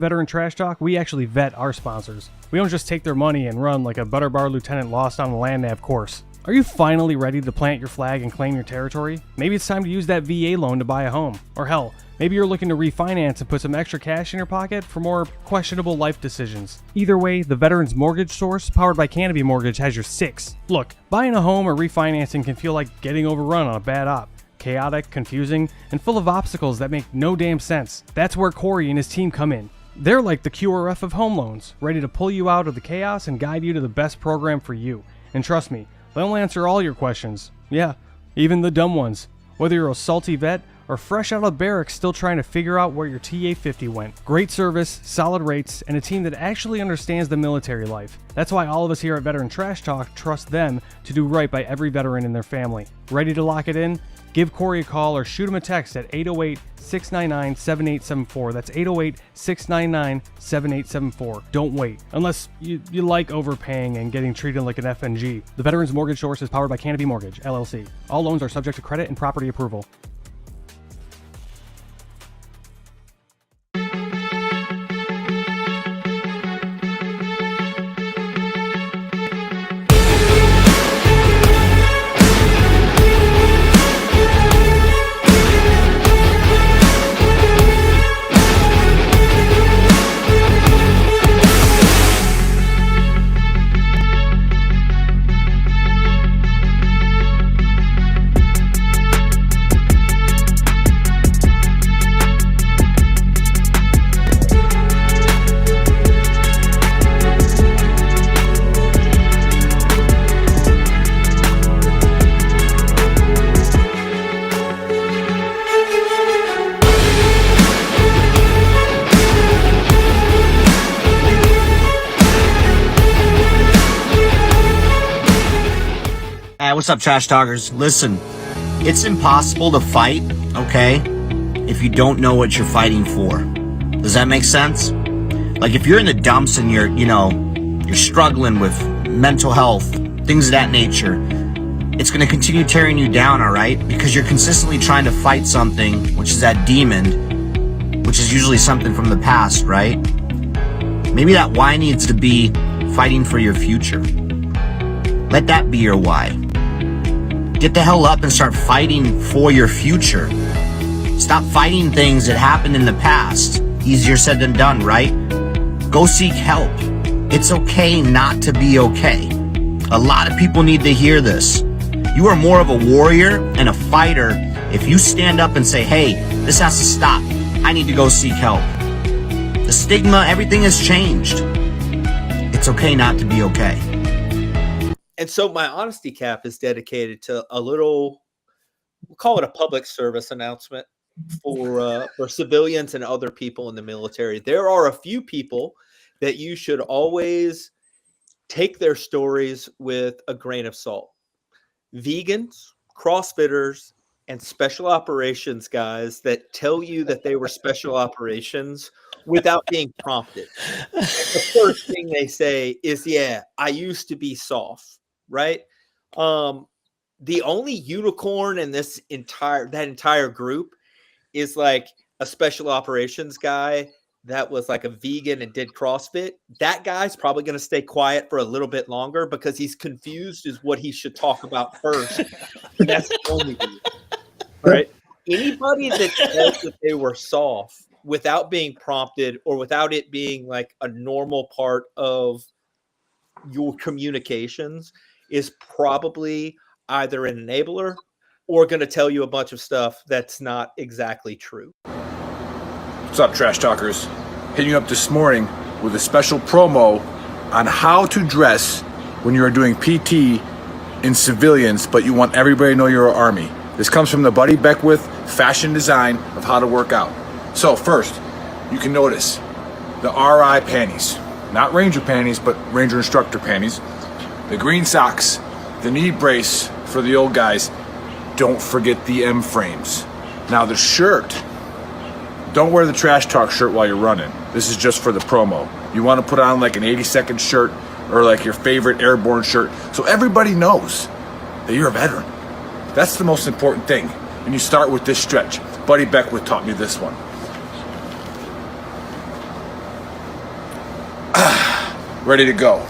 Veteran Trash Talk, we actually vet our sponsors. We don't just take their money and run like a butter bar lieutenant lost on a land nav course. Are you finally ready to plant your flag and claim your territory? Maybe it's time to use that VA loan to buy a home. Or hell, maybe you're looking to refinance and put some extra cash in your pocket for more questionable life decisions. Either way, the Veterans Mortgage Source, powered by Canopy Mortgage, has your six. Look, buying a home or refinancing can feel like getting overrun on a bad op. Chaotic, confusing, and full of obstacles that make no damn sense. That's where Corey and his team come in. They're like the QRF of home loans, ready to pull you out of the chaos and guide you to the best program for you. And trust me, they'll answer all your questions. Yeah, even the dumb ones. Whether you're a salty vet or fresh out of barracks still trying to figure out where your TA-50 went. Great service, solid rates, and a team that actually understands the military life. That's why all of us here at Veteran Trash Talk trust them to do right by every veteran and their family. Ready to lock it in? Give Corey a call or shoot him a text at 808-699-7874. That's 808-699-7874. Don't wait. Unless you like overpaying and getting treated like an FNG. The Veterans Mortgage Source is powered by Canopy Mortgage, LLC. All loans are subject to credit and property approval. What's up, Trash Talkers? Listen, it's impossible to fight, okay, if you don't know what you're fighting for. Does that make sense? Like, if you're in the dumps and you're struggling with mental health, things of that nature, it's going to continue tearing you down, all right? Because you're consistently trying to fight something, which is that demon, which is usually something from the past, right? Maybe that why needs to be fighting for your future. Let that be your why. Get the hell up and start fighting for your future. Stop fighting things that happened in the past. Easier said than done, right? Go seek help. It's okay not to be okay. A lot of people need to hear this. You are more of a warrior and a fighter if you stand up and say, hey, this has to stop. I need to go seek help. The stigma, everything has changed. It's okay not to be okay. And so my honesty cap is dedicated to a little, we'll call it a public service announcement for civilians and other people in the military. There are a few people that you should always take their stories with a grain of salt. Vegans, CrossFitters, and special operations guys that tell you that they were special operations without being prompted. And the first thing they say is, yeah, I used to be soft. Right. The only unicorn in this entire group is like a special operations guy that was like a vegan and did CrossFit. That guy's probably going to stay quiet for a little bit longer because he's confused as what he should talk about first. And that's the only reason. Right. Anybody that says that they were soft without being prompted or without it being like a normal part of your communications is probably either an enabler or going to tell you a bunch of stuff that's not exactly true. What's up, Trash Talkers? Hitting you up this morning with a special promo on how to dress when you are doing PT in civilians, but you want everybody to know you're an Army. This comes from the Buddy Beckwith fashion design of how to work out. So first, you can notice the RI panties. Not Ranger panties, but Ranger Instructor panties. The green socks, the knee brace for the old guys. Don't forget the M frames. Now the shirt, don't wear the Trash Talk shirt while you're running. This is just for the promo. You want to put on like an 80-second shirt or like your favorite airborne shirt so everybody knows that you're a veteran. That's the most important thing. And you start with this stretch. Buddy Beckwith taught me this one. ready to go.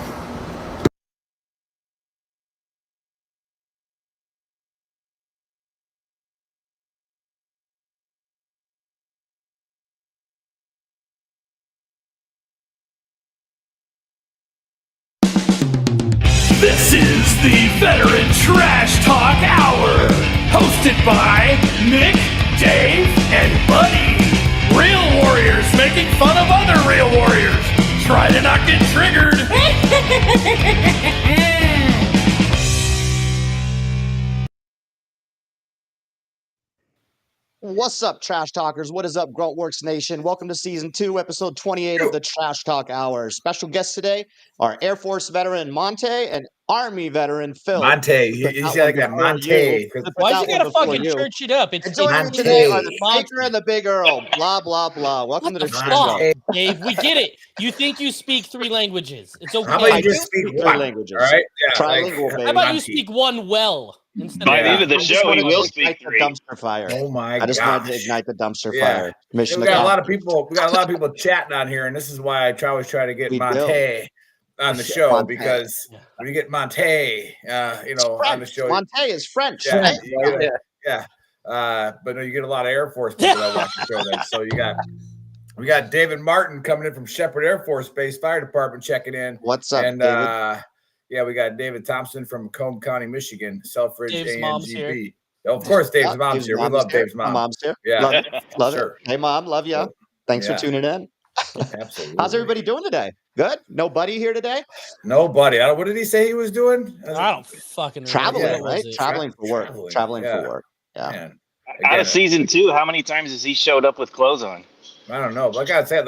This is the Veteran Trash Talk Hour, hosted by Nick, Dave, and Buddy. Real warriors making fun of other real warriors. Try to not get triggered. What's up, Trash Talkers? What is up, Gruntworks Nation? Welcome to Season 2, Episode 28 of the Trash Talk Hour. Special guests today are Air Force veteran Monte and Army veteran Phil. Monte. You see like that Monte. Why'd you gotta fucking church it up? And joining me today are the Baker and the Big Earl. Blah, blah, blah. Welcome to the show. Dave, we get it. You think you speak 3 languages. It's okay. How about you just speak 3 one? languages. All right? Yeah, Trilingual, baby. How about you speak one well? By the end of the show, he will speak ignite 3. The dumpster fire. Oh my god! I just wanted to ignite the dumpster Yeah. fire. Mission We got a lot of accomplished. people. We got a lot of people chatting on here, and this is why I always try to get We Monte on the show Monte. because when you get Monte, on the show, Monte is French. yeah, Right? yeah. But no, you get a lot of Air Force people that watch the show. Then, so we got David Martin coming in from Shepherd Air Force Base Fire Department checking in. What's up, And David? yeah, we got David Thompson from Macomb County, Michigan, Selfridge Dave's mom's here. ANGB. Of course, Dave's mom's here. We love Dave's mom. Mom's here. Yeah, Love it. Love sure. it. Hey, Mom. Love you. Thanks Yeah. for tuning in. Absolutely. How's everybody doing today? Good? No Buddy here today? Nobody. What did he say he was doing? I don't fucking remember. Traveling, What was right? it? Traveling for work. Traveling, yeah. For work. Yeah. Man. Out Again, of season 2, how many times has he showed up with clothes on? I don't know. Like I said,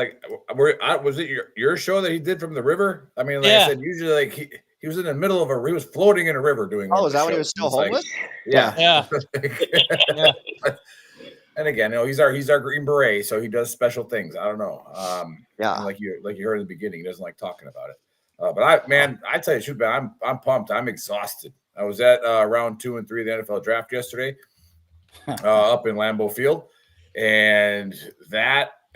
was it your show that he did from the river? I mean, like Yeah. I said, usually like he was in the middle of he was floating in a river doing. Oh, one is of that the when he was shows. still It's like- homeless? yeah. Yeah. And again, he's our Green Beret, so he does special things. I don't know. Yeah. Like you heard in the beginning, he doesn't like talking about it. But I tell you, shoot, man, I'm pumped. I'm exhausted. I was at round 2 and 3 of the NFL draft yesterday, up in Lambeau Field, and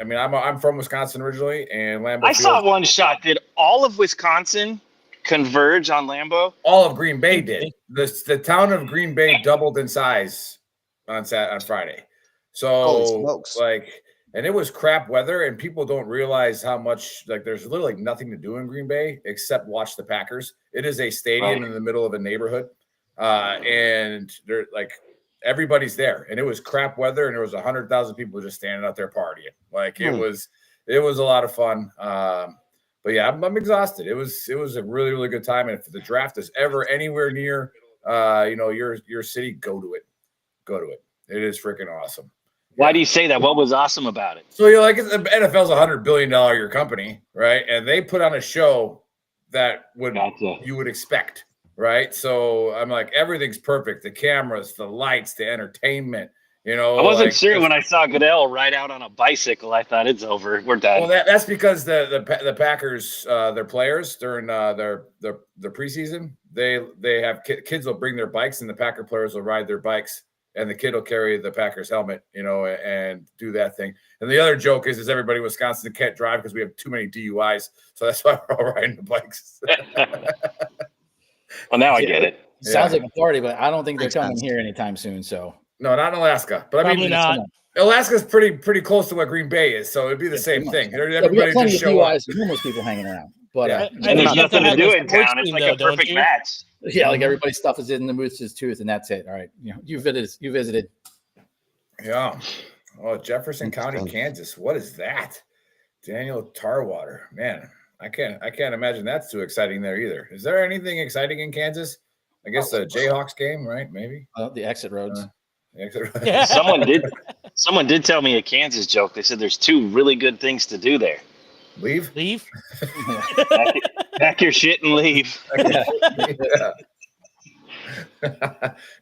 I'm from Wisconsin originally, and Lambeau I Field, saw one shot. Did all of Wisconsin converge on Lambeau? all of Green Bay did. The town of Green Bay doubled in size on Friday. Holy So smokes. and it was crap weather, and people don't realize how much there's literally nothing to do in Green Bay except watch the Packers. It is a stadium in the middle of a neighborhood, and they're everybody's there, and it was crap weather, and there was 100,000 people just standing out there partying. It was a lot of fun. But yeah, I'm exhausted. It was a really, really good time. And if the draft is ever anywhere near, your city, go to it. Go to it. It is freaking awesome. Why do you say that? What was awesome about it? So you're like, the NFL's $100 billion a year company, right? And they put on a show that you would expect, right? So I'm like, everything's perfect. The cameras, the lights, the entertainment. I wasn't sure when I saw Goodell ride out on a bicycle. I thought it's over. We're done. Well, that's because the Packers, their players during their preseason, they have kids will bring their bikes, and the Packer players will ride their bikes, and the kid will carry the Packers helmet, and do that thing. And the other joke is everybody in Wisconsin can't drive because we have too many DUIs, so that's why we're all riding the bikes. Well, now I get it. Sounds like a party, but I don't think they're coming here anytime soon. So no, not in Alaska. But Probably not. Alaska's pretty close to what Green Bay is, so it'd be the same thing. we got Everybody plenty just of show up. DUIs and homeless people hanging around. But Yeah. And there's nothing to do in town. It's like a don't perfect you? match. yeah, like everybody's stuff is in the moose's tooth, and that's it. All right, you visited. Yeah. Oh, Jefferson County, Kansas. What is that? Daniel Tarwater. Man, I can't imagine that's too exciting there either. Is there anything exciting in Kansas? I guess the Jayhawks game, right? Maybe. The exit roads. Yeah. Someone did tell me a Kansas joke. They said there's 2 really good things to do there. Leave. Pack your shit and leave. Yeah.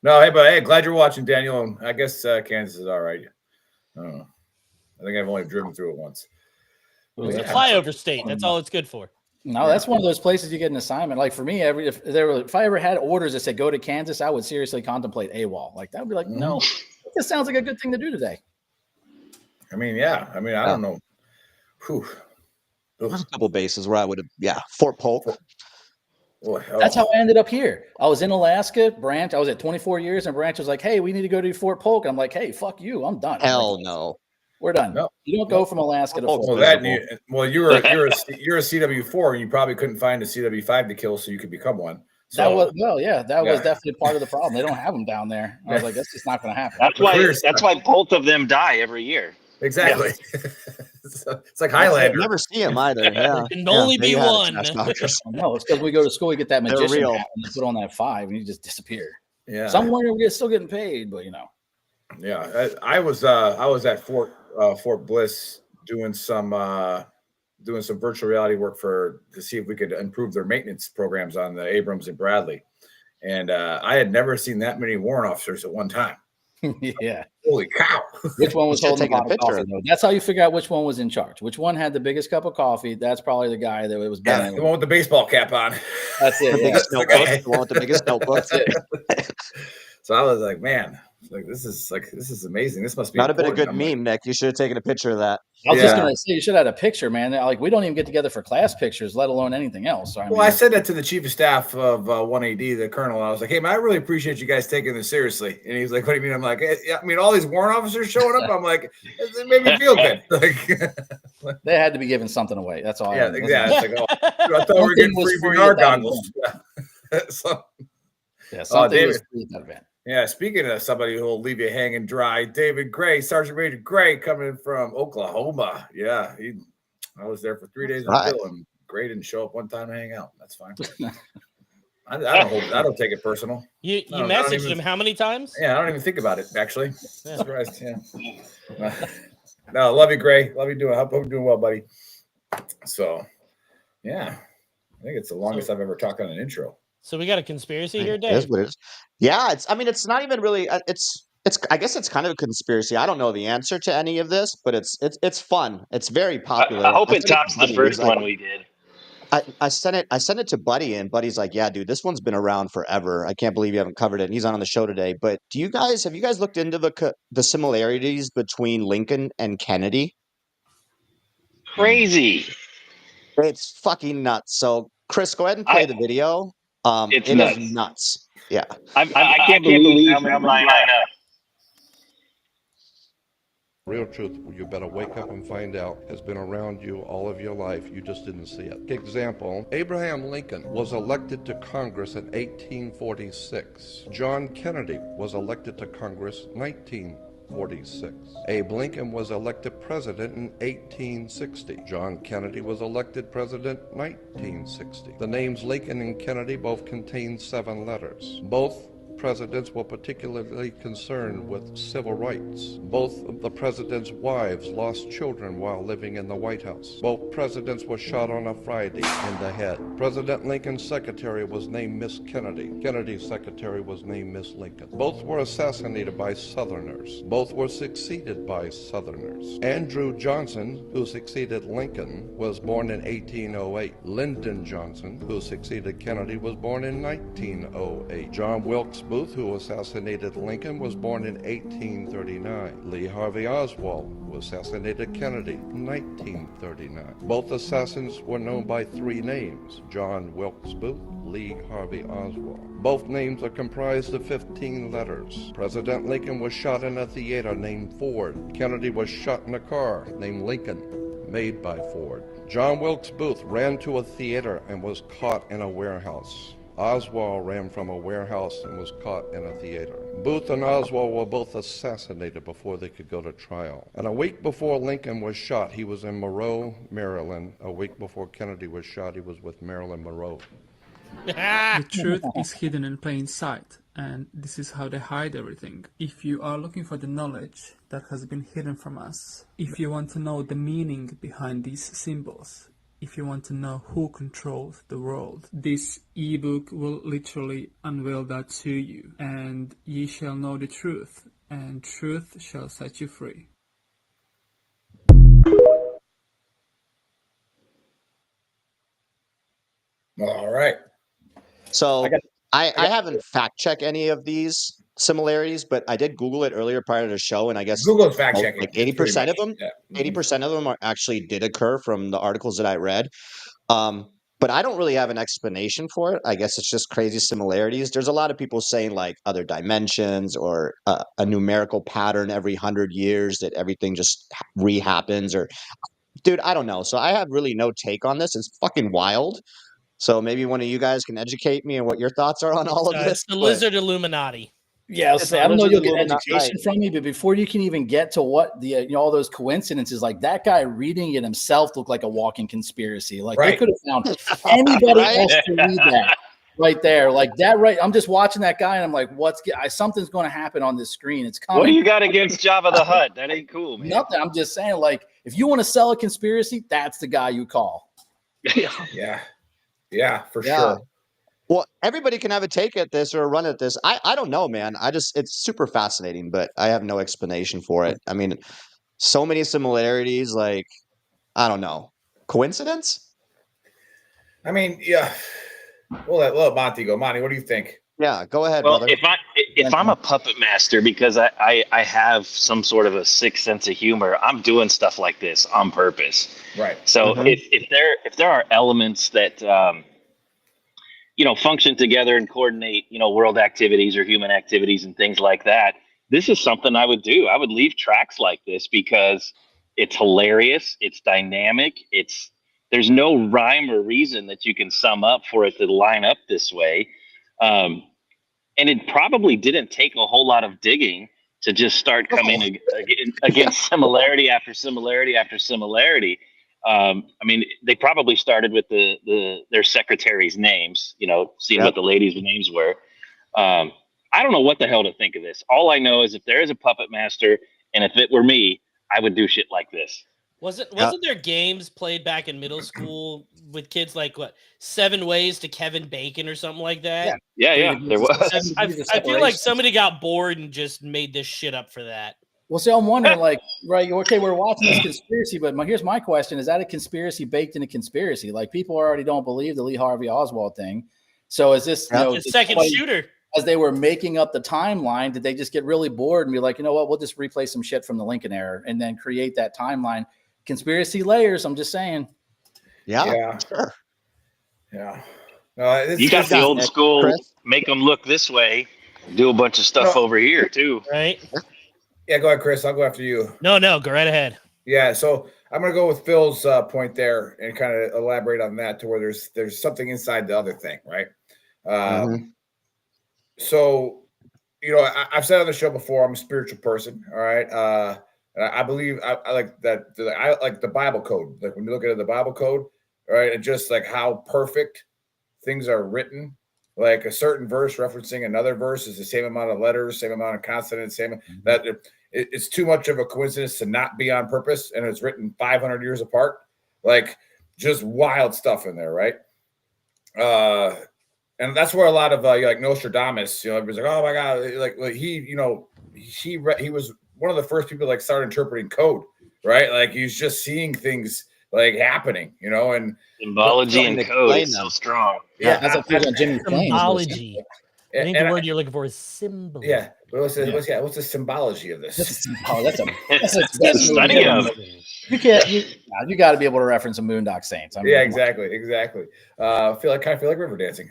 No, hey, glad you're watching, Daniel. And I guess Kansas is all right. I don't know. I think I've only driven through it once. It's a flyover state. That's all it's good for. No, that's one of those places you get an assignment. Like for me, if I ever had orders that said go to Kansas, I would seriously contemplate AWOL. Like that would be like, no, this sounds like a good thing to do today. I mean, yeah. I mean, I don't know. Whew. There's a couple bases where I would have, Fort Polk. Oh, hell. That's how I ended up here. I was in Alaska. Branch. I was at 24 years, and Branch was like, "Hey, we need to go to Fort Polk." I'm like, "Hey, fuck you. I'm done." Hell Like, no. we're done. No. You don't go from Alaska to Fort Fort Polk's Polk. You're a CW4, and you probably couldn't find a CW5 to kill, so you could become one. So That was definitely part of the problem. They don't have them down there. I was like, that's just not going to happen. That's why both of them die every year. Exactly. It's like Highlander. Never see him either. Yeah. There can only be one. No, it's because we go to school, we get that magician real. hat, and you put on that 5, and you just disappear. Yeah. Somewhere we're still getting paid, but Yeah, I was at Fort Bliss doing some virtual reality work to see if we could improve their maintenance programs on the Abrams and Bradley, and I had never seen that many warrant officers at one time. Yeah. Holy cow! Which one was holding taking a the picture? coffee? Though? That's how you figure out which one was in charge. Which one had the biggest cup of coffee? That's probably the guy that was Yeah, better. the one with the baseball cap on. That's it. The Yeah. biggest notebook. The one with the biggest notebook. That's it. So I was like, man, this is amazing. This must be Might have been a important. good meme, Nick. You should have taken a picture of that. I was just gonna say you should have had a picture, man. Like we don't even get together for class pictures, let alone anything else. So, I said that to the chief of staff of 1AD, the colonel. I was like, hey, man, I really appreciate you guys taking this seriously. And he's like, what do you mean? I'm like, I mean, all these warrant officers showing up. I'm like, it made me feel good. Like, they had to be giving something away. That's all. Yeah, exactly. It's like, I thought we were getting free VR goggles. Something was free at that event. Yeah, speaking of somebody who will leave you hanging dry, David Gray, Sergeant Major Gray, coming from Oklahoma. Yeah, I was there for 3 days until, and Gray didn't show up one time to hang out. That's fine. I don't take it personal. You messaged him how many times? Yeah, I don't even think about it, actually. Yeah. Surprised, yeah. No, love you, Gray. Love you hope you're doing well, buddy. So, yeah, I think it's the longest I've ever talked on an intro. So we got a conspiracy here, Dave. That's what it is. Yeah, it's not even really. It's. I guess it's kind of a conspiracy. I don't know the answer to any of this, but it's fun. It's very popular. I hope it tops the first one we did. I sent it to Buddy, and Buddy's like, "Yeah, dude, this one's been around forever. I can't believe you haven't covered it." And he's on the show today. But have you guys looked into the similarities between Lincoln and Kennedy? Crazy. It's fucking nuts. So, Chris, go ahead and play the video. It is nuts. Yeah. I can't believe how many line up. Real truth, you better wake up and find out, has been around you all of your life. You just didn't see it. Example, Abraham Lincoln was elected to Congress in 1846. John Kennedy was elected to Congress 1946. Abe Lincoln was elected president in 1860. John Kennedy was elected president 1960. The names Lincoln and Kennedy both contain 7 letters. Both presidents were particularly concerned with civil rights. Both of the president's wives lost children while living in the White House. Both presidents were shot on a Friday in the head. President Lincoln's secretary was named Miss Kennedy. Kennedy's secretary was named Miss Lincoln. Both were assassinated by Southerners. Both were succeeded by Southerners. Andrew Johnson, who succeeded Lincoln, was born in 1808. Lyndon Johnson, who succeeded Kennedy, was born in 1908. John Wilkes Booth, who assassinated Lincoln, was born in 1839. Lee Harvey Oswald, who assassinated Kennedy in 1939. Both assassins were known by 3 names: John Wilkes Booth, Lee Harvey Oswald. Both names are comprised of 15 letters. President Lincoln was shot in a theater named Ford. Kennedy was shot in a car named Lincoln, made by Ford. John Wilkes Booth ran to a theater and was caught in a warehouse. Oswald ran from a warehouse and was caught in a theater. Booth and Oswald were both assassinated before they could go to trial. And a week before Lincoln was shot, he was in Monroe, Maryland. A week before Kennedy was shot, he was with Marilyn Monroe. The truth is hidden in plain sight, and this is how they hide everything. If you are looking for the knowledge that has been hidden from us, if you want to know the meaning behind these symbols, if you want to know who controls the world, this ebook will literally unveil that to you, and ye shall know the truth, and truth shall set you free. All right. So I haven't fact checked any of these similarities, but I did Google it earlier prior to the show, and I guess Google's fact checking. like 80% of them, Yeah. 80% of them are actually did occur from the articles that I read. But I don't really have an explanation for it. I guess it's just crazy similarities. There's a lot of people saying like other dimensions or a numerical pattern every 100 years that everything just rehappens. Or, dude, I don't know. So I have really no take on this. It's fucking wild. So maybe one of you guys can educate me on what your thoughts are on all of this. It's the lizard Illuminati. Yeah, I'll say, I don't know you'll get education right. from me, but before you can even get to what the all those coincidences, like that guy reading it himself looked like a walking conspiracy. Like they could have found anybody else to read that right there, like that. Right, I'm just watching that guy, and I'm like, something's going to happen on this screen. It's coming. What do you got against Jabba the Hutt? That ain't cool, man. Nothing. I'm just saying, like, if you want to sell a conspiracy, that's the guy you call. Yeah, for sure. Well, everybody can have a take at this or a run at this. I don't know, man. It's super fascinating, but I have no explanation for it. I mean, so many similarities, like, I don't know. Coincidence? I mean, yeah. We'll let Monte go. Monte, what do you think? Yeah, go ahead, Well, brother. if I'm a puppet master because I have some sort of a sick sense of humor, I'm doing stuff like this on purpose. Right. So if there are elements that function together and coordinate, world activities or human activities and things like that, this is something I would do. I would leave tracks like this because it's hilarious, it's dynamic, there's no rhyme or reason that you can sum up for it to line up this way. And it probably didn't take a whole lot of digging to just start coming against similarity after similarity after similarity. I mean, they probably started with their secretaries' names, seeing what the ladies' names were. I don't know what the hell to think of this. All I know is if there is a puppet master, and if it were me, I would do shit like this. Wasn't there games played back in middle school with kids like 7 Ways to Kevin Bacon or something like that? Yeah, there was. I feel like somebody got bored and just made this shit up for that. Well, see, I'm wondering, like, right, okay, we're watching this conspiracy, but here's my question. Is that a conspiracy baked in a conspiracy? Like, people already don't believe the Lee Harvey Oswald thing. So is this, a second shooter? As they were making up the timeline, did they just get really bored and be like, you know what, we'll just replay some shit from the Lincoln era and then create that timeline? Conspiracy layers, I'm just saying. Yeah. Sure. Yeah. You got the old school, Chris? Make them look this way, do a bunch of stuff over here, too. Right? Yeah, go ahead, Chris. I'll go after you. No, go right ahead. Yeah, so I'm going to go with Phil's point there and kind of elaborate on that to where there's something inside the other thing, right? So, I've said on the show before, I'm a spiritual person, all right? I believe I like that. I like the Bible code. Like when you look at the Bible code, right, and just like how perfect things are written. Like a certain verse referencing another verse is the same amount of letters, same amount of consonants, that it's too much of a coincidence to not be on purpose, and it's written 500 years apart. Like just wild stuff in there, right? And that's where a lot of like Nostradamus, everybody's like, oh my god, like he was one of the first people like started interpreting code, right? Like he's just seeing things like happening, and symbology and code is so strong. Yeah, that's a Jimmy symbology. I think the word you're looking for is symbol. Yeah, but what's the symbology of this? That's a study of. You got to be able to reference some Moondock Saints. Yeah, exactly. I feel like river dancing.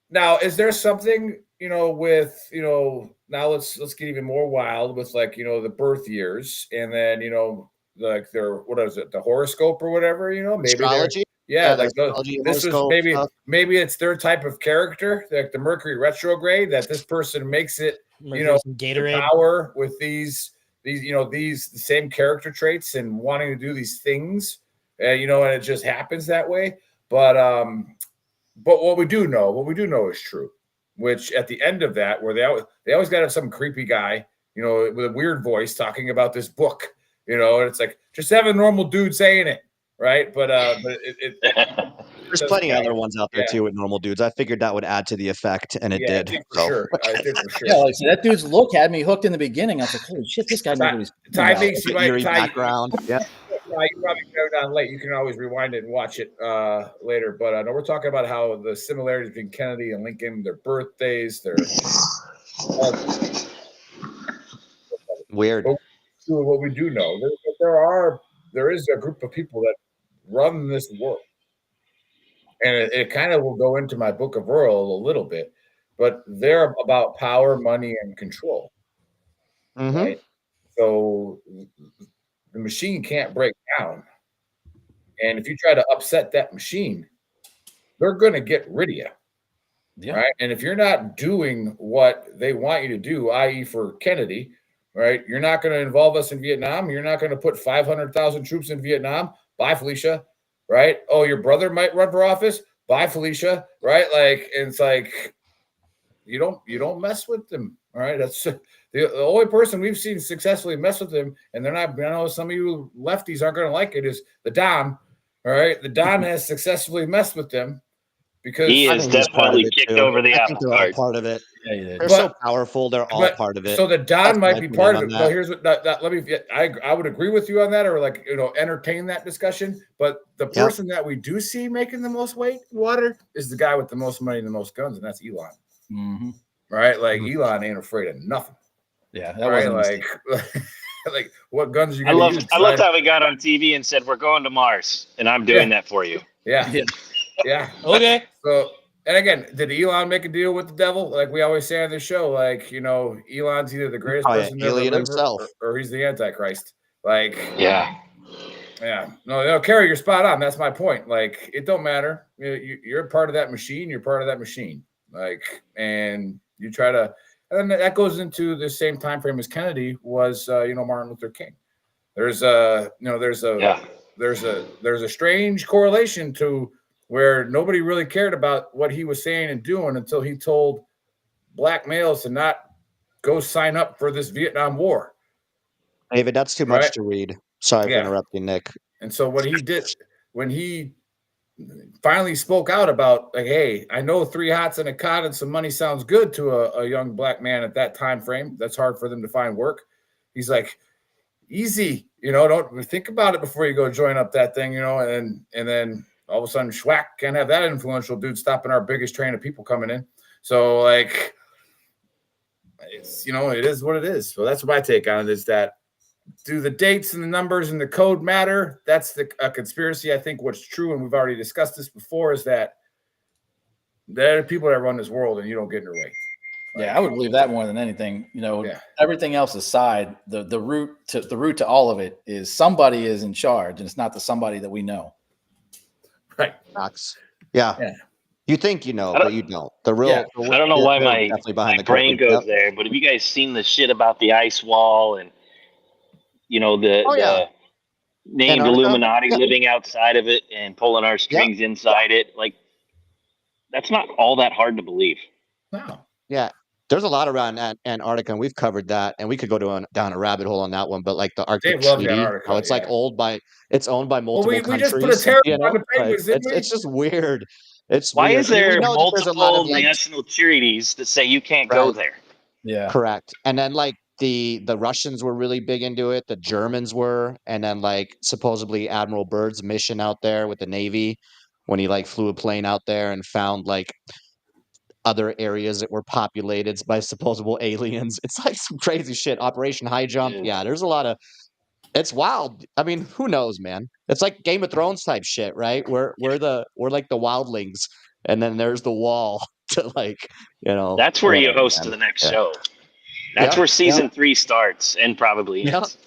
Now, is there something with now let's get even more wild with like the birth years and then like their what is it, the horoscope or whatever, maybe astrology. Yeah, like this was maybe it's their type of character, like the Mercury retrograde, that this person makes it Gatorade power with these the same character traits and wanting to do these things, and it just happens that way. But what we do know is true, which at the end of that, where they always got to have some creepy guy, with a weird voice talking about this book, and it's like just have a normal dude saying it, right? But there's plenty of other ones out there too with normal dudes. I figured that would add to the effect, and it did. I think for sure. Yeah, like that dude's look had me hooked in the beginning. I was like, holy shit, this guy knows what he's background. Yeah. You probably got it on late. You can always rewind it and watch it later. But no, we're talking about how the similarities between Kennedy and Lincoln, their birthdays, their Weird. But what we do know, there is a group of people that run this world, and it kind of will go into my book of Earl a little bit, but they're about power, money, and control. Mm-hmm. Right? So the machine can't break down. And if you try to upset that machine, they're going to get rid of you. Yeah. Right. And if you're not doing what they want you to do, i.e., for Kennedy, right, you're not going to involve us in Vietnam. You're not going to put 500,000 troops in Vietnam. Bye, Felicia. Right. Oh, your brother might run for office. Bye, Felicia. Right. Like, and it's like, you don't mess with them. All right. That's the only person we've seen successfully mess with them. And they're not, I know some of you lefties aren't going to like it, is the Don. All right. The Don has successfully messed with them. Because he is definitely kicked over the I apple think they're all cart. part of it. Yeah, they're so powerful. They're all part of it. So the Don That's might my be opinion part of on it. that. Well, here's what let me. I would agree with you on that, or like entertain that discussion. But the person that we do see making the most weight in water is the guy with the most money and the most guns, and that's Elon. Mm-hmm. Right? Like Elon ain't afraid of nothing. Yeah, that right? wasn't like what guns are you I going to use? I loved how he got on TV and said, "We're going to Mars, and I'm doing that for you." Yeah. Okay. So, and again, did Elon make a deal with the devil? Like we always say on the show, like, Elon's either the greatest person to ever live himself. or he's the Antichrist. Like, yeah. No, Kerry, you're spot on. That's my point. Like, it don't matter. You're part of that machine. You're part of that machine. Like, and you try to, and that goes into the same time frame as Kennedy was, Martin Luther King. There's a strange correlation to where nobody really cared about what he was saying and doing until he told black males to not go sign up for this Vietnam War. David, that's too much to read. Sorry for interrupting, Nick. And so what he did when he finally spoke out about, like, hey, I know 3 hots and a cot and some money sounds good to a young black man at that time frame. That's hard for them to find work. He's like, easy, don't think about it before you go join up that thing, and then all of a sudden, schwack, can't have that influential dude stopping our biggest train of people coming in. So, like, it's, it is what it is. So that's my take on it, is that do the dates and the numbers and the code matter? That's a conspiracy. I think what's true, and we've already discussed this before, is that there are people that run this world and you don't get in their way. Yeah, I would believe that more than anything. Everything else aside, the root to all of it is somebody is in charge, and it's not the somebody that we know. Right. Yeah. You think but you don't. The real. I don't know why my brain curtain. goes there, but have you guys seen the shit about the ice wall and the named Antarctica? Illuminati living outside of it and pulling our strings inside it? Like, that's not all that hard to believe. No. Yeah. There's a lot around Antarctica, and we've covered that, and we could go down a rabbit hole on that one. But like the Arctic Treaty, it's like owned by multiple countries. We just put a tariff on the penguins, didn't we? It's just weird. Why weird. is there multiple like, national treaties that say you can't go there? Yeah, correct. And then like the Russians were really big into it. The Germans were, and then like supposedly Admiral Byrd's mission out there with the Navy, when he like flew a plane out there and found like other areas that were populated by supposable aliens. It's like some crazy shit. Operation High Jump. Yeah, there's a lot of. It's wild. I mean, who knows, man? It's like Game of Thrones type shit, right? We're like the wildlings, and then there's the wall to like, That's where you host the next show. That's where season 3 starts and probably ends.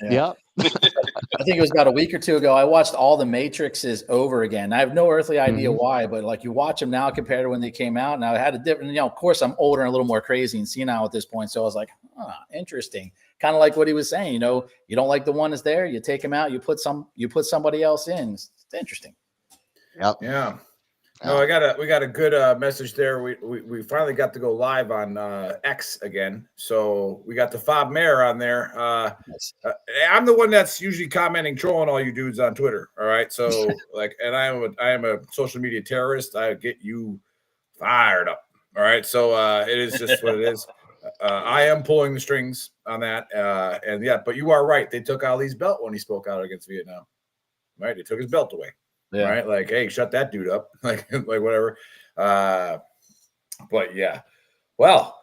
Yeah. I think it was about a week or 2 ago. I watched all the Matrixes over again. I have no earthly idea why, but like you watch them now compared to when they came out. Now I had a different, of course I'm older and a little more crazy and senile at this point. So I was like, interesting. Kind of like what he was saying, you don't like the one that's there, you take him out, you put somebody else in. It's interesting. Yep. Yeah. No, we got a good message there. We finally got to go live on X again, so we got the Fob Mayor on there. I'm the one that's usually commenting, trolling all you dudes on Twitter. All right, so like, and I am a social media terrorist. I get you fired up. All right, so it is just what it is. I am pulling the strings on that. And yeah, but you are right. They took Ali's belt when he spoke out against Vietnam. Right? They took his belt away. Yeah. Right? Like, hey, shut that dude up. like whatever. But yeah. Well,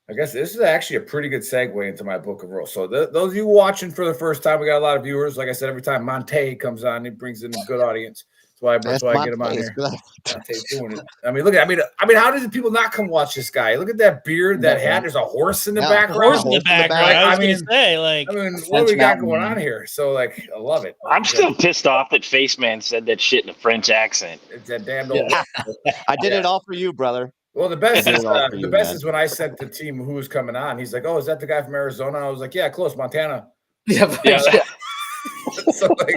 I guess this is actually a pretty good segue into my book of rules. So those of you watching for the first time, we got a lot of viewers. Like I said, every time Monte comes on, he brings in a good audience. That's why I get him on here. Monte's doing it. I mean, look at. I mean, how did people not come watch this guy? Look at that beard, that hat. There's a horse in the background. Horse in the background. I mean, what do we got going on here? So, like, I love it. I'm still pissed off that Face Man said that shit in a French accent. It's that damn old. I did it all for you, brother. Well, the best is when I sent the team who was coming on. He's like, "Oh, is that the guy from Arizona?" I was like, "Yeah, close, Montana." Yeah. So like,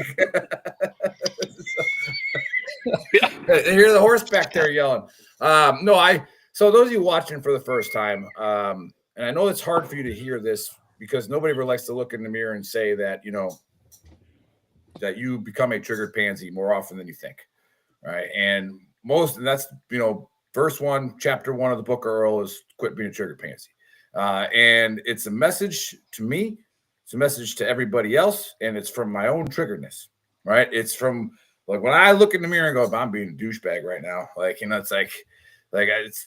hear the horse back there yelling. So those of you watching for the first time, and I know it's hard for you to hear this because nobody ever likes to look in the mirror and say that that you become a triggered pansy more often than you think, right? And that's Verse 1, chapter 1 of the book of Earl is quit being a trigger pansy. And it's a message to me. It's a message to everybody else. And it's from my own triggeredness, right? It's from like when I look in the mirror and go, I'm being a douchebag right now. Like, it's it's.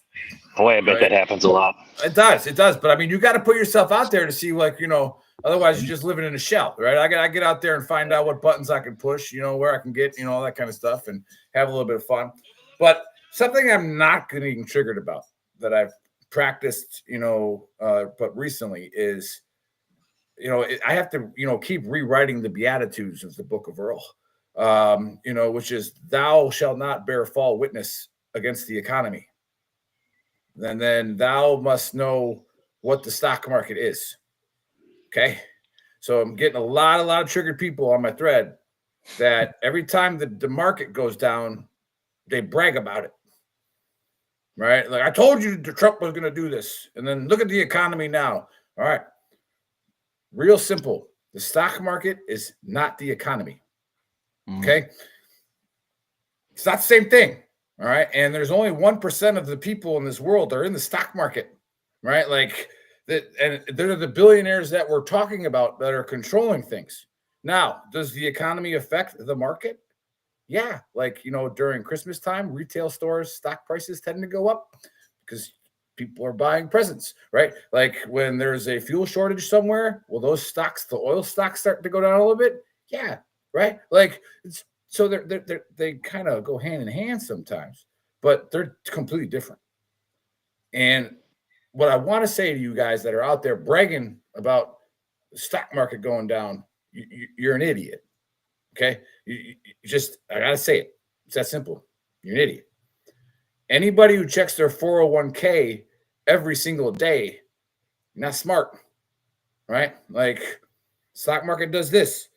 Boy, I bet that happens a lot. It does. But I mean, you got to put yourself out there to see otherwise you're just living in a shell, right? I get out there and find out what buttons I can push, where I can get, all that kind of stuff and have a little bit of fun. But something I'm not getting triggered about that I've practiced, but recently is, I have to, keep rewriting the Beatitudes of the book of Earl, which is thou shalt not bear false witness against the economy. And then thou must know what the stock market is. Okay. So I'm getting a lot of triggered people on my thread that every time the market goes down, they brag about it. Right? Like, I told you Trump was going to do this. And then look at the economy now. All right. Real simple. The stock market is not the economy. Okay? It's not the same thing. All right? And there's only 1% of the people in this world that are in the stock market. Right? Like, and they're the billionaires that we're talking about that are controlling things. Now, does the economy affect the market? Yeah, like, during Christmas time, retail stores, stock prices tend to go up because people are buying presents, right? Like when there's a fuel shortage somewhere, will those stocks, the oil stocks, start to go down a little bit? Yeah, right? Like, so they kind of go hand in hand sometimes, but they're completely different. And what I want to say to you guys that are out there bragging about the stock market going down, you're an idiot. Okay, I gotta say it. It's that simple. You're an idiot. Anybody who checks their 401k every single day, you're not smart, right? Like, stock market does this,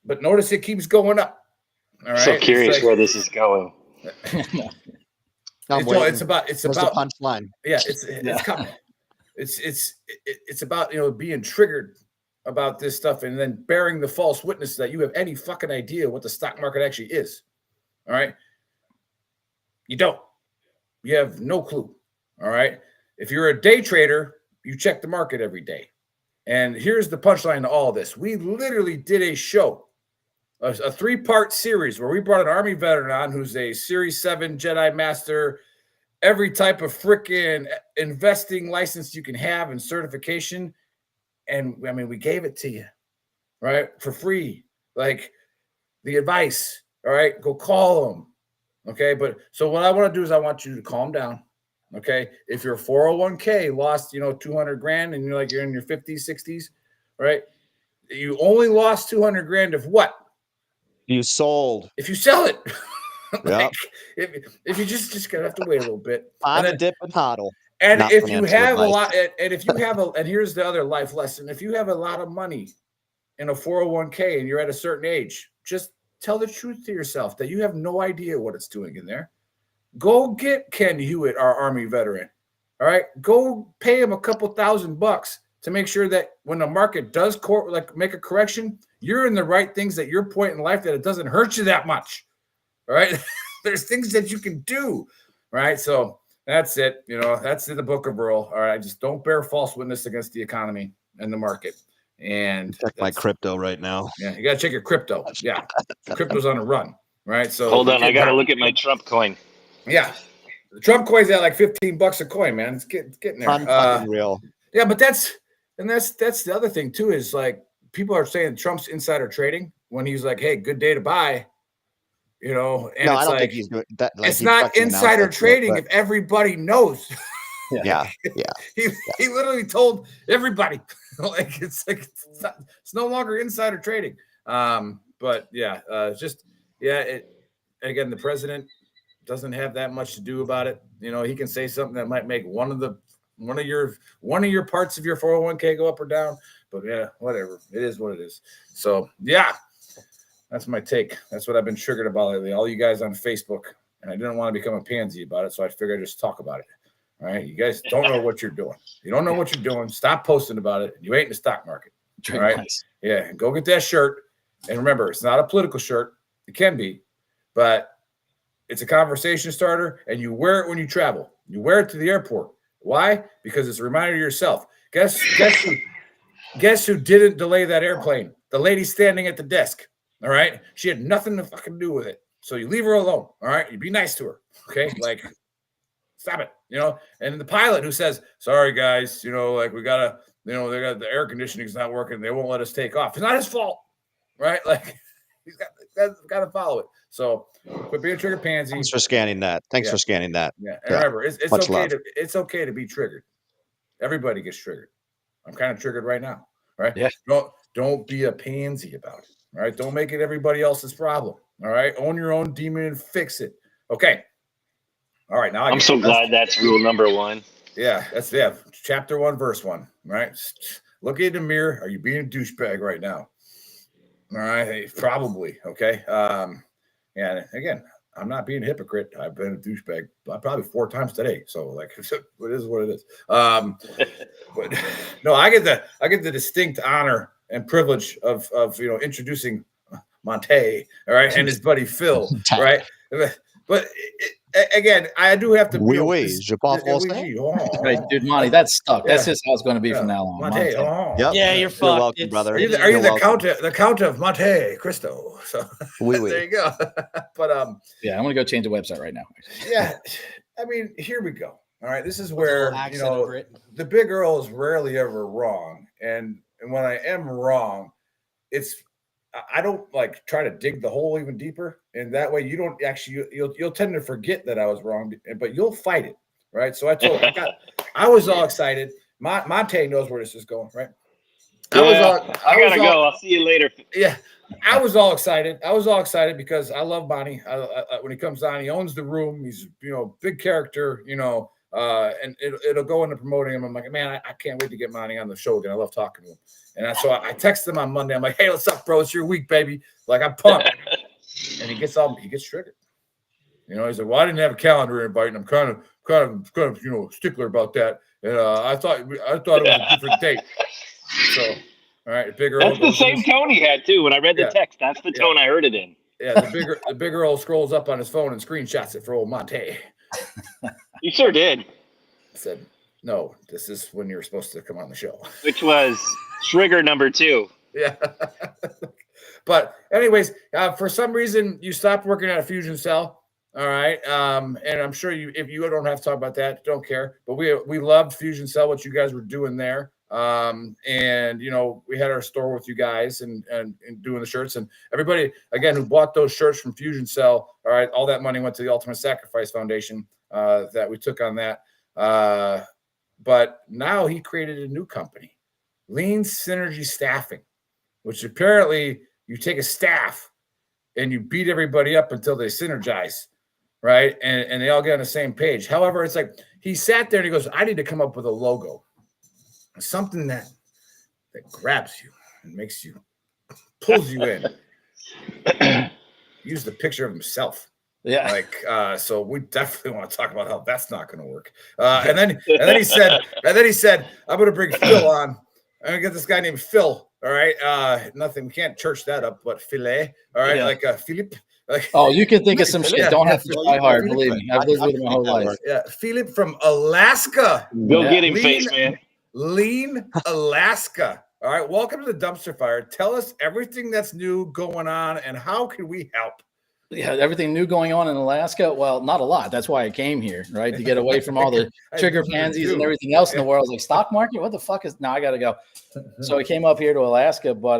but notice it keeps going up. All right. So curious where this is going. It's about the punchline. Yeah, it's coming. It's about being triggered about this stuff and then bearing the false witness that you have any fucking idea what the stock market actually is. All right. You don't. You have no clue. All right. If you're a day trader, you check the market every day. And here's the punchline to all of this. We literally did a show, a 3-part series where we brought an Army veteran on who's a Series 7 Jedi Master, every type of freaking investing license you can have and certification. And I mean, we gave it to you, right? For free. Like the advice. All right. Go call them. Okay. But so what I want to do is I want you to calm down. Okay. If your 401k lost, 200 grand and you're in your 50s, 60s, right? You only lost 200 grand of what? You sold. If you sell it. Yep. If you just gonna have to wait a little bit. I'm a dip and hodl. And if you have a lot, and if you have and here's the other life lesson: if you have a lot of money in a 401k and you're at a certain age, just tell the truth to yourself that you have no idea what it's doing in there. Go get Ken Hewitt, our Army veteran. All right, go pay him a couple $1,000 to make sure that when the market does make a correction, you're in the right things at your point in life that it doesn't hurt you that much. All right, there's things that you can do. Right, so. That's it. That's in the book of Earl. All right. Just don't bear false witness against the economy and the market. And check my crypto right now. Yeah, you got to check your crypto. Yeah. The crypto's on a run, right? So hold on. I got to look at my Trump coin. Yeah. The Trump coin's at like $15 a coin, man. It's getting there. Unreal. Yeah, but that's the other thing too, is like people are saying Trump's insider trading when he's like, hey, good day to buy. And no, it's I don't like, think he's doing that. Like, it's not insider trading if everybody knows. Yeah. He literally told everybody, like it's no longer insider trading. But yeah, again, the president doesn't have that much to do about it. He can say something that might make one of your parts of your 401k go up or down. But yeah, whatever. It is what it is. So yeah. That's my take. That's what I've been triggered about lately. All you guys on Facebook, and I didn't want to become a pansy about it, so I figured I'd just talk about it. All right, you guys don't know what you're doing. You don't know what you're doing. Stop posting about it. You ain't in the stock market. All right, yeah, go get that shirt. And remember, it's not a political shirt. It can be, but it's a conversation starter, and you wear it when you travel. You wear it to the airport. Why? Because it's a reminder to yourself. Guess who didn't delay that airplane? The lady standing at the desk. All right. She had nothing to fucking do with it. So you leave her alone. All right. You be nice to her. Okay. Like, stop it. And the pilot who says, sorry, guys, like we gotta, they got the air conditioning's not working. They won't let us take off. It's not his fault. Right. Like he's got to follow it. So quit being a trigger pansy. Thanks for scanning that. Yeah. And remember, it's okay to be triggered. Everybody gets triggered. I'm kind of triggered right now. Right. Yeah. Don't be a pansy about it. All right. Don't make it everybody else's problem. All right. Own your own demon and fix it. Okay. All right. Now I'm so glad that's rule number 1. Yeah. That's chapter 1, verse 1. Right. Look in the mirror. Are you being a douchebag right now? All right. Probably. Okay. And again, I'm not being a hypocrite. I've been a douchebag probably 4 times today. So like it is what it is. But no, I get the distinct honor and privilege of introducing Monte, all right, and his buddy Phil, right? But again, I do have to. Dude, Monty, that's stuck. That's just how it's going to be from now on. Monte. Yep. Yeah, you're fucked. Welcome, brother. Are you the Count of Monte Cristo? So there you go. But yeah, I'm going to go change the website right now. Yeah, I mean, here we go. All right, this is where the Big Earl is rarely ever wrong, and when I am wrong, I don't like try to dig the hole even deeper, and that way you don't actually you'll tend to forget that I was wrong, but you'll fight it, right? So I was all excited. Monte knows where this is going, right? I gotta go. I'll see you later. Yeah, I was all excited. Because I love Bonnie. When he comes on, he owns the room. He's big character, and it'll go into promoting him. I'm like, man, I can't wait to get Monty on the show again. I love talking to him. And so I text him on Monday. I'm like, hey, what's up, bro? It's your week, baby. Like, I'm pumped. And he gets triggered. He's like, well, I didn't have a calendar invite, and I'm kind of stickler about that. And I thought it was a different date. So, all right, Big Earl. That's the same tone he had too. When I read the text, that's the tone I heard it in. Yeah, the Big Earl scrolls up on his phone and screenshots it for old Monte. You sure did. I said, no, this is when you're supposed to come on the show. Which was trigger number 2. Yeah. But anyways, for some reason, you stopped working at a fusion cell. All right. And I'm sure if you don't have to talk about that, don't care. But we loved Fusion Cell, what you guys were doing there. And we had our store with you guys and doing the shirts, and everybody again who bought those shirts from Fusion Cell. All right. All that money went to the Ultimate Sacrifice Foundation that we took on that. But now he created a new company, Lean Synergy Staffing, which apparently you take a staff and you beat everybody up until they synergize, right? And they all get on the same page. However, it's like he sat there and he goes, I need to come up with a logo, something that grabs you and makes you, pulls you in. Use the picture of himself. Yeah. So we definitely want to talk about how that's not going to work. And then he said, I'm going to bring Phil on. I'm going to get this guy named Phil. All right. Nothing. We can't church that up, but Filet. All right. Yeah. Like Philippe. Like, Oh, you can think of some shit. Don't have to try hard. Philip, Believe me, I've lived with it my whole life. Yeah, Philip from Alaska. Go Yeah. get him, face man. Lean, Alaska. All right, welcome to the dumpster fire. Tell us everything that's new going on and how can we help? Yeah, everything new going on in Alaska. Well, not a lot. That's why I came here, right? To get away from all the trigger pansies and everything else in the world. I was like, stock market? What the fuck is now? I gotta go. So I came up here to Alaska, but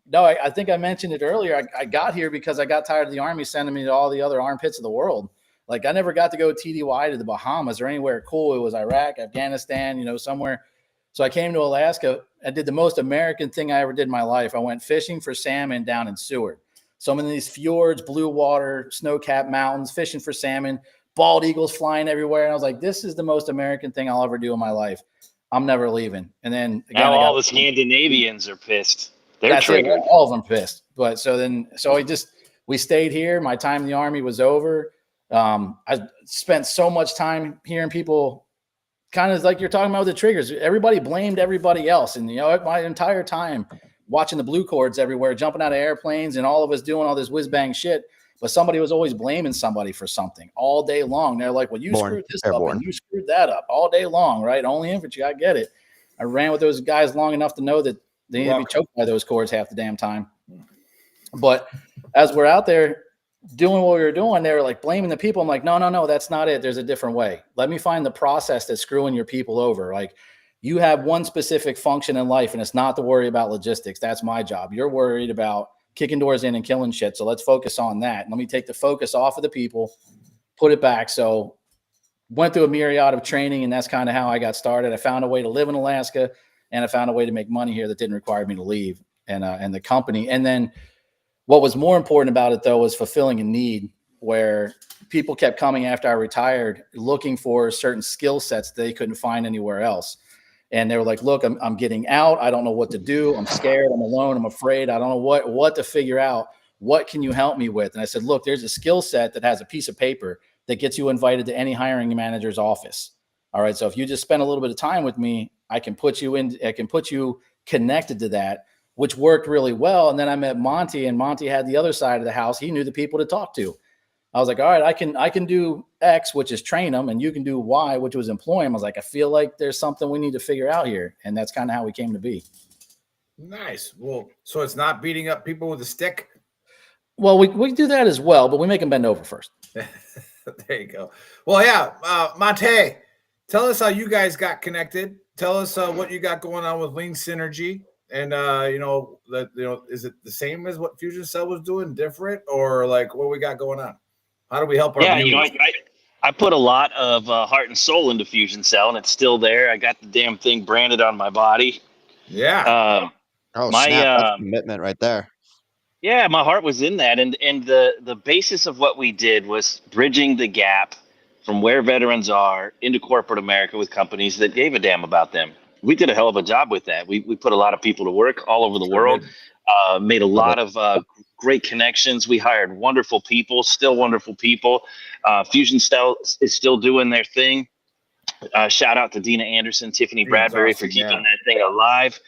no, I think I mentioned it earlier. I got here because I got tired of the Army sending me to all the other armpits of the world. Like I never got to go TDY to the Bahamas or anywhere cool. It was Iraq, Afghanistan, somewhere. So I came to Alaska. I did the most American thing I ever did in my life. I went fishing for salmon down in Seward. So I'm in these fjords, blue water, snow-capped mountains, fishing for salmon, bald eagles flying everywhere. And I was like, this is the most American thing I'll ever do in my life. I'm never leaving. And then again, Now all the Scandinavians are pissed. They're triggered. All of them pissed. But we stayed here. My time in the Army was over. I spent so much time hearing people kind of like you're talking about with the triggers. Everybody blamed everybody else. And, my entire time watching the blue cords everywhere, jumping out of airplanes and all of us doing all this whiz bang shit. But somebody was always blaming somebody for something all day long. They're like, well, you screwed this up and you screwed that up all day long, right? Only infantry, I get it. I ran with those guys long enough to know that they need to be choked by those cords half the damn time. But as we're out there doing what we were doing, they were like blaming the people. I'm like, no, that's not it. There's a different way. Let me find the process that's screwing your people over. Like, you have one specific function in life, and it's not to worry about logistics. That's my job. You're worried about kicking doors in and killing shit. So let's focus on that. Let me take the focus off of the people, put it back. So went through a myriad of training, and that's kind of how I got started. I found a way to live in Alaska, and I found a way to make money here that didn't require me to leave and the company. And then what was more important about it, though, was fulfilling a need where people kept coming after I retired looking for certain skill sets they couldn't find anywhere else. And they were like, look, I'm getting out. I don't know what to do. I'm scared. I'm alone. I'm afraid. I don't know what to figure out. What can you help me with? And I said, look, there's a skill set that has a piece of paper that gets you invited to any hiring manager's office. All right. So if you just spend a little bit of time with me, I can put you connected to that, which worked really well. And then I met Monte, and Monte had the other side of the house. He knew the people to talk to. I was like, all right, I can do X, which is train them, and you can do Y, which was employ them. I was like, I feel like there's something we need to figure out here. And that's kind of how we came to be. Nice. Well, so it's not beating up people with a stick? Well, we do that as well, but we make them bend over first. There you go. Well, yeah, Monte, tell us how you guys got connected. Tell us what you got going on with Lean Synergy. And is it the same as what Fusion Cell was doing, different, or like what we got going on? How do we help our viewers? I put a lot of heart and soul into Fusion Cell, and it's still there. I got the damn thing branded on my body. Yeah. That's commitment right there. Yeah, my heart was in that, and the basis of what we did was bridging the gap from where veterans are into corporate America with companies that gave a damn about them. We did a hell of a job with that. We put a lot of people to work all over the world, made a lot of great connections. We hired wonderful people, still wonderful people. Fusion Cell is still doing their thing. Shout out to Dina Anderson, Tiffany Bradbury for keeping that thing alive.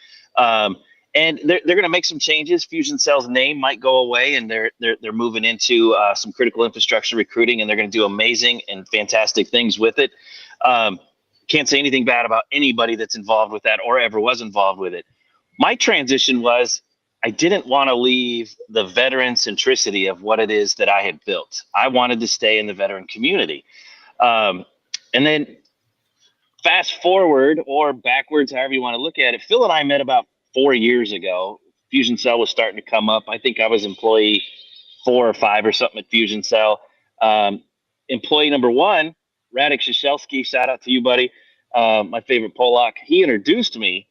And they're going to make some changes. Fusion Cell's name might go away, and they're moving into some critical infrastructure recruiting, and they're going to do amazing and fantastic things with it. Can't say anything bad about anybody that's involved with that or ever was involved with it. My transition was I didn't want to leave the veteran centricity of what it is that I had built. I wanted to stay in the veteran community. And then fast forward or backwards, however you want to look at it, Phil and I met about 4 years ago. Fusion Cell was starting to come up. I think I was employee 4 or 5 or something at Fusion Cell. Employee number 1, Radek Shashelski, shout out to you, buddy. My favorite Polak. He introduced me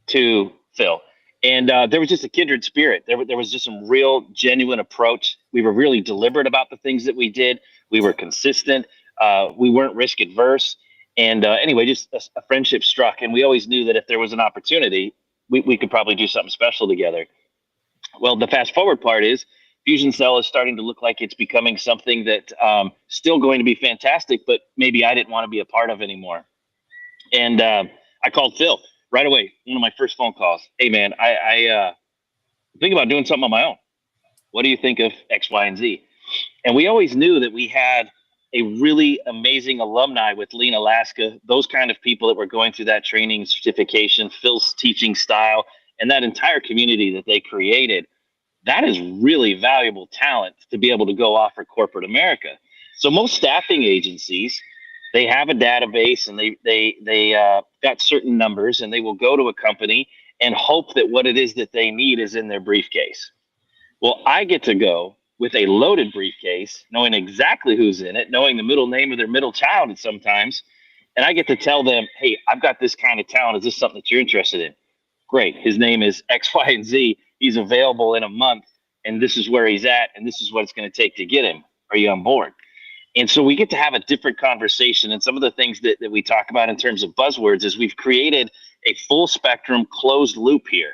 to Phil. And there was just a kindred spirit. There was just some real genuine approach. We were really deliberate about the things that we did. We were consistent. We weren't risk adverse. And anyway, just a friendship struck. And we always knew that if there was an opportunity, we could probably do something special together. Well, the fast forward part is Fusion Cell is starting to look like it's becoming something that still going to be fantastic, but maybe I didn't want to be a part of anymore. And I called Phil right away. One of my first phone calls. Hey, man, I think about doing something on my own. What do you think of X, Y, and Z? And we always knew that we had a really amazing alumni with Lean Alaska, those kind of people that were going through that training certification, Phil's teaching style, and that entire community that they created. That is really valuable talent to be able to go offer corporate America. So most staffing agencies, they have a database and they got certain numbers, and they will go to a company and hope that what it is that they need is in their briefcase. Well, I get to go with a loaded briefcase, knowing exactly who's in it, knowing the middle name of their middle child sometimes, and I get to tell them, hey, I've got this kind of talent. Is this something that you're interested in? Great. His name is X, Y, and Z. He's available in a month, and this is where he's at, and this is what it's going to take to get him. Are you on board? And so we get to have a different conversation. And some of the things that we talk about in terms of buzzwords is we've created a full spectrum closed loop here.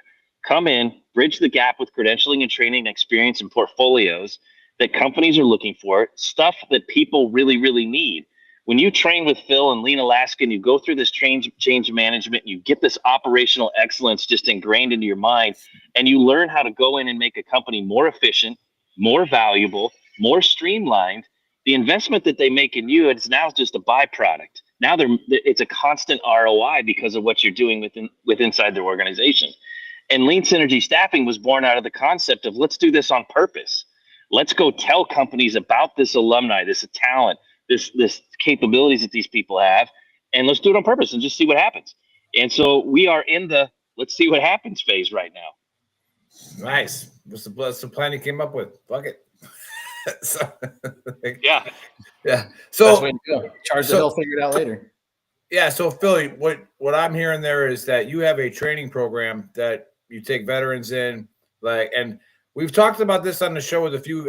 Come in, bridge the gap with credentialing and training experience and portfolios that companies are looking for, stuff that people really, really need. When you train with Phil and Lean Alaska and you go through this change management, you get this operational excellence just ingrained into your mind, and you learn how to go in and make a company more efficient, more valuable, more streamlined. The investment that they make in you, it's now just a byproduct. Now it's a constant ROI because of what you're doing inside their organization. And Lean Synergy Staffing was born out of the concept of let's do this on purpose. Let's go tell companies about this alumni, this talent, this capabilities that these people have, and let's do it on purpose and just see what happens. And so we are in the let's see what happens phase right now. Nice. What's the plan you came up with? Fuck it. So, yeah. So charge the hill, figure it out later. Yeah. So Philly, what I'm hearing there is that you have a training program that you take veterans in, and we've talked about this on the show with a few.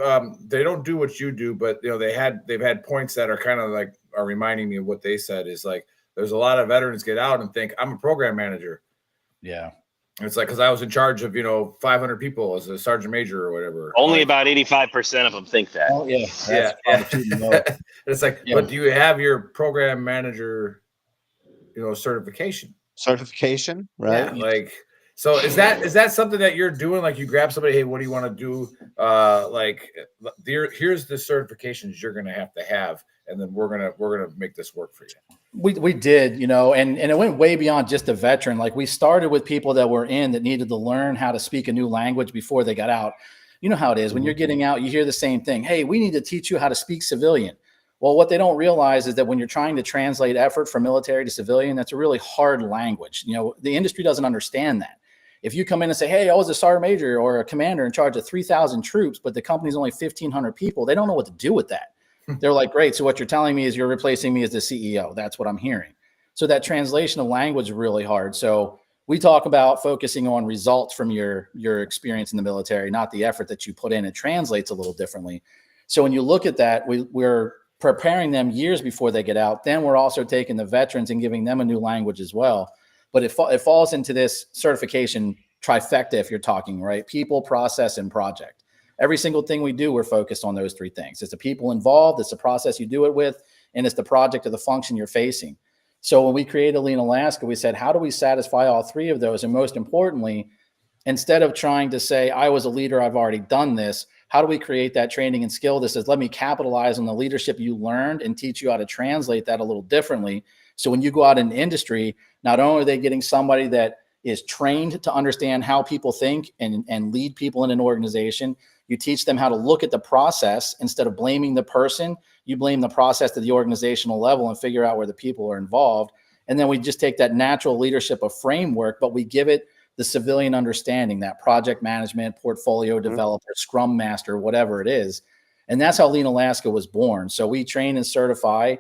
They don't do what you do, but they've had points that are kind of are reminding me of what they said. Is like there's a lot of veterans get out and think I'm a program manager. Yeah. It's like because I was in charge of 500 people as a sergeant major or whatever. Only about 85% of them think that. Oh yeah, It's like, but do you have your program manager, certification? Certification, right? Yeah, so is that something that you're doing? Like you grab somebody, hey, what do you want to do? Here's the certifications you're gonna have, and then we're gonna make this work for you. We did, and it went way beyond just a veteran. Like we started with people that were that needed to learn how to speak a new language before they got out. You know how it is when you're getting out, you hear the same thing. Hey, we need to teach you how to speak civilian. Well, what they don't realize is that when you're trying to translate effort from military to civilian, that's a really hard language. The industry doesn't understand that. If you come in and say, hey, I was a sergeant major or a commander in charge of 3,000 troops, but the company's only 1,500 people, they don't know what to do with that. They're like, great. So what you're telling me is you're replacing me as the CEO. That's what I'm hearing. So that translation of language is really hard. So we talk about focusing on results from your experience in the military, not the effort that you put in. It translates a little differently. So when you look at that, we're preparing them years before they get out. Then we're also taking the veterans and giving them a new language as well. But it falls into this certification trifecta if you're talking, right? People, process, and project. Every single thing we do, we're focused on those three things. It's the people involved, it's the process you do it with, and it's the project or the function you're facing. So when we created Lean Alaska, we said, how do we satisfy all three of those? And most importantly, instead of trying to say, I was a leader, I've already done this, how do we create that training and skill that says, let me capitalize on the leadership you learned and teach you how to translate that a little differently. So when you go out in industry, not only are they getting somebody that is trained to understand how people think and lead people in an organization, you teach them how to look at the process. Instead of blaming the person, you blame the process at the organizational level and figure out where the people are involved. And then we just take that natural leadership of framework, but we give it the civilian understanding, that project management, portfolio developer, scrum master, whatever it is. And that's how Lean Alaska was born. So we train and certify.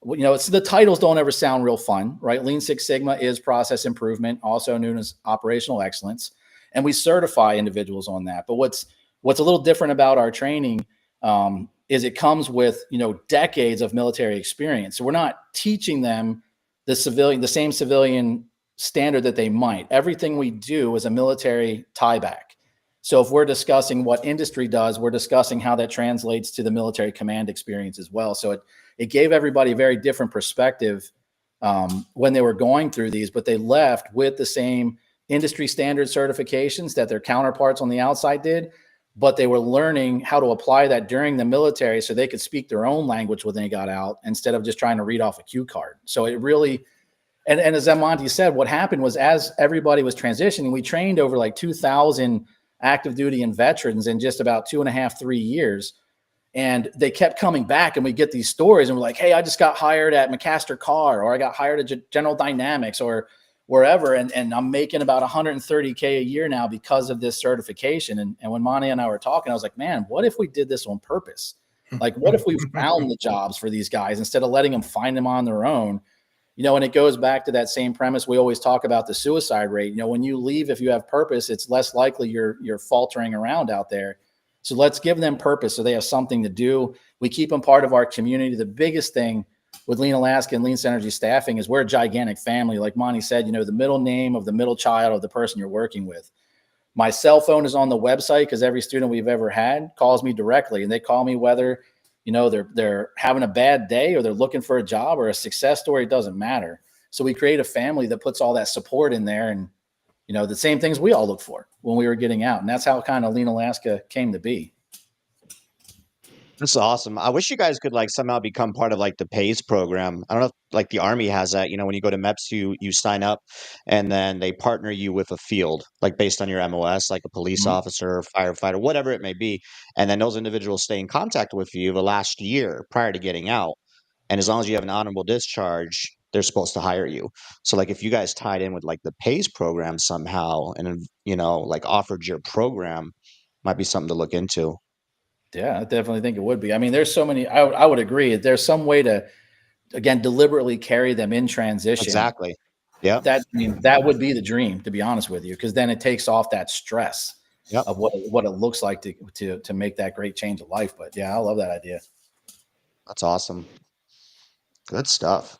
It's the titles don't ever sound real fun, right? Lean Six Sigma is process improvement, also known as operational excellence. And we certify individuals on that. But what's a little different about our training is it comes with, decades of military experience. So we're not teaching them the same civilian standard that they might. Everything we do is a military tieback. So if we're discussing what industry does, we're discussing how that translates to the military command experience as well. So it gave everybody a very different perspective when they were going through these, but they left with the same industry standard certifications that their counterparts on the outside did. but they were learning how to apply that during the military so they could speak their own language when they got out instead of just trying to read off a cue card. So it really, and as Monte said, what happened was as everybody was transitioning, we trained over like 2,000 active duty and veterans in just about 2.5, 3 years. And they kept coming back, and we get these stories and we're like, hey, I just got hired at McMaster Carr, or I got hired at General Dynamics or wherever. And I'm making about $130K a year now because of this certification. And when Monte and I were talking, I was like, man, what if we did this on purpose? Like, what if we found the jobs for these guys instead of letting them find them on their own? You know, and it goes back to that same premise. We always talk about the suicide rate. You know, when you leave, if you have purpose, it's less likely you're faltering around out there. So let's give them purpose so they have something to do. We keep them part of our community. The biggest thing with Lean Alaska and Lean Synergy staffing is we're a gigantic family. Like Monte said, you know, the middle name of the middle child of the person you're working with. My cell phone is on the website because every student we've ever had calls me directly, and they call me whether, you know, they're having a bad day or they're looking for a job or a success story. It doesn't matter. So we create a family that puts all that support in there, and you know, the same things we all look for when we were getting out. And that's how kind of Lean Alaska came to be. That's awesome. I wish you guys could like somehow become part of like the PACE program. I don't know if like the Army has that. You know, when you go to MEPS, you sign up and then they partner you with a field, like based on your MOS, like a police officer, firefighter, whatever it may be. And then those individuals stay in contact with you the last year prior to getting out. And as long as you have an honorable discharge, they're supposed to hire you. So like if you guys tied in with like the PACE program somehow and, you know, like offered your program, might be something to look into. Yeah, I definitely think it would be. I mean, there's so many, I would agree. There's some way to, again, deliberately carry them in transition. Exactly. Yeah. That, I mean, that would be the dream, to be honest with you, because then it takes off that stress of what it looks like to make that great change of life. But yeah, I love that idea. That's awesome. Good stuff.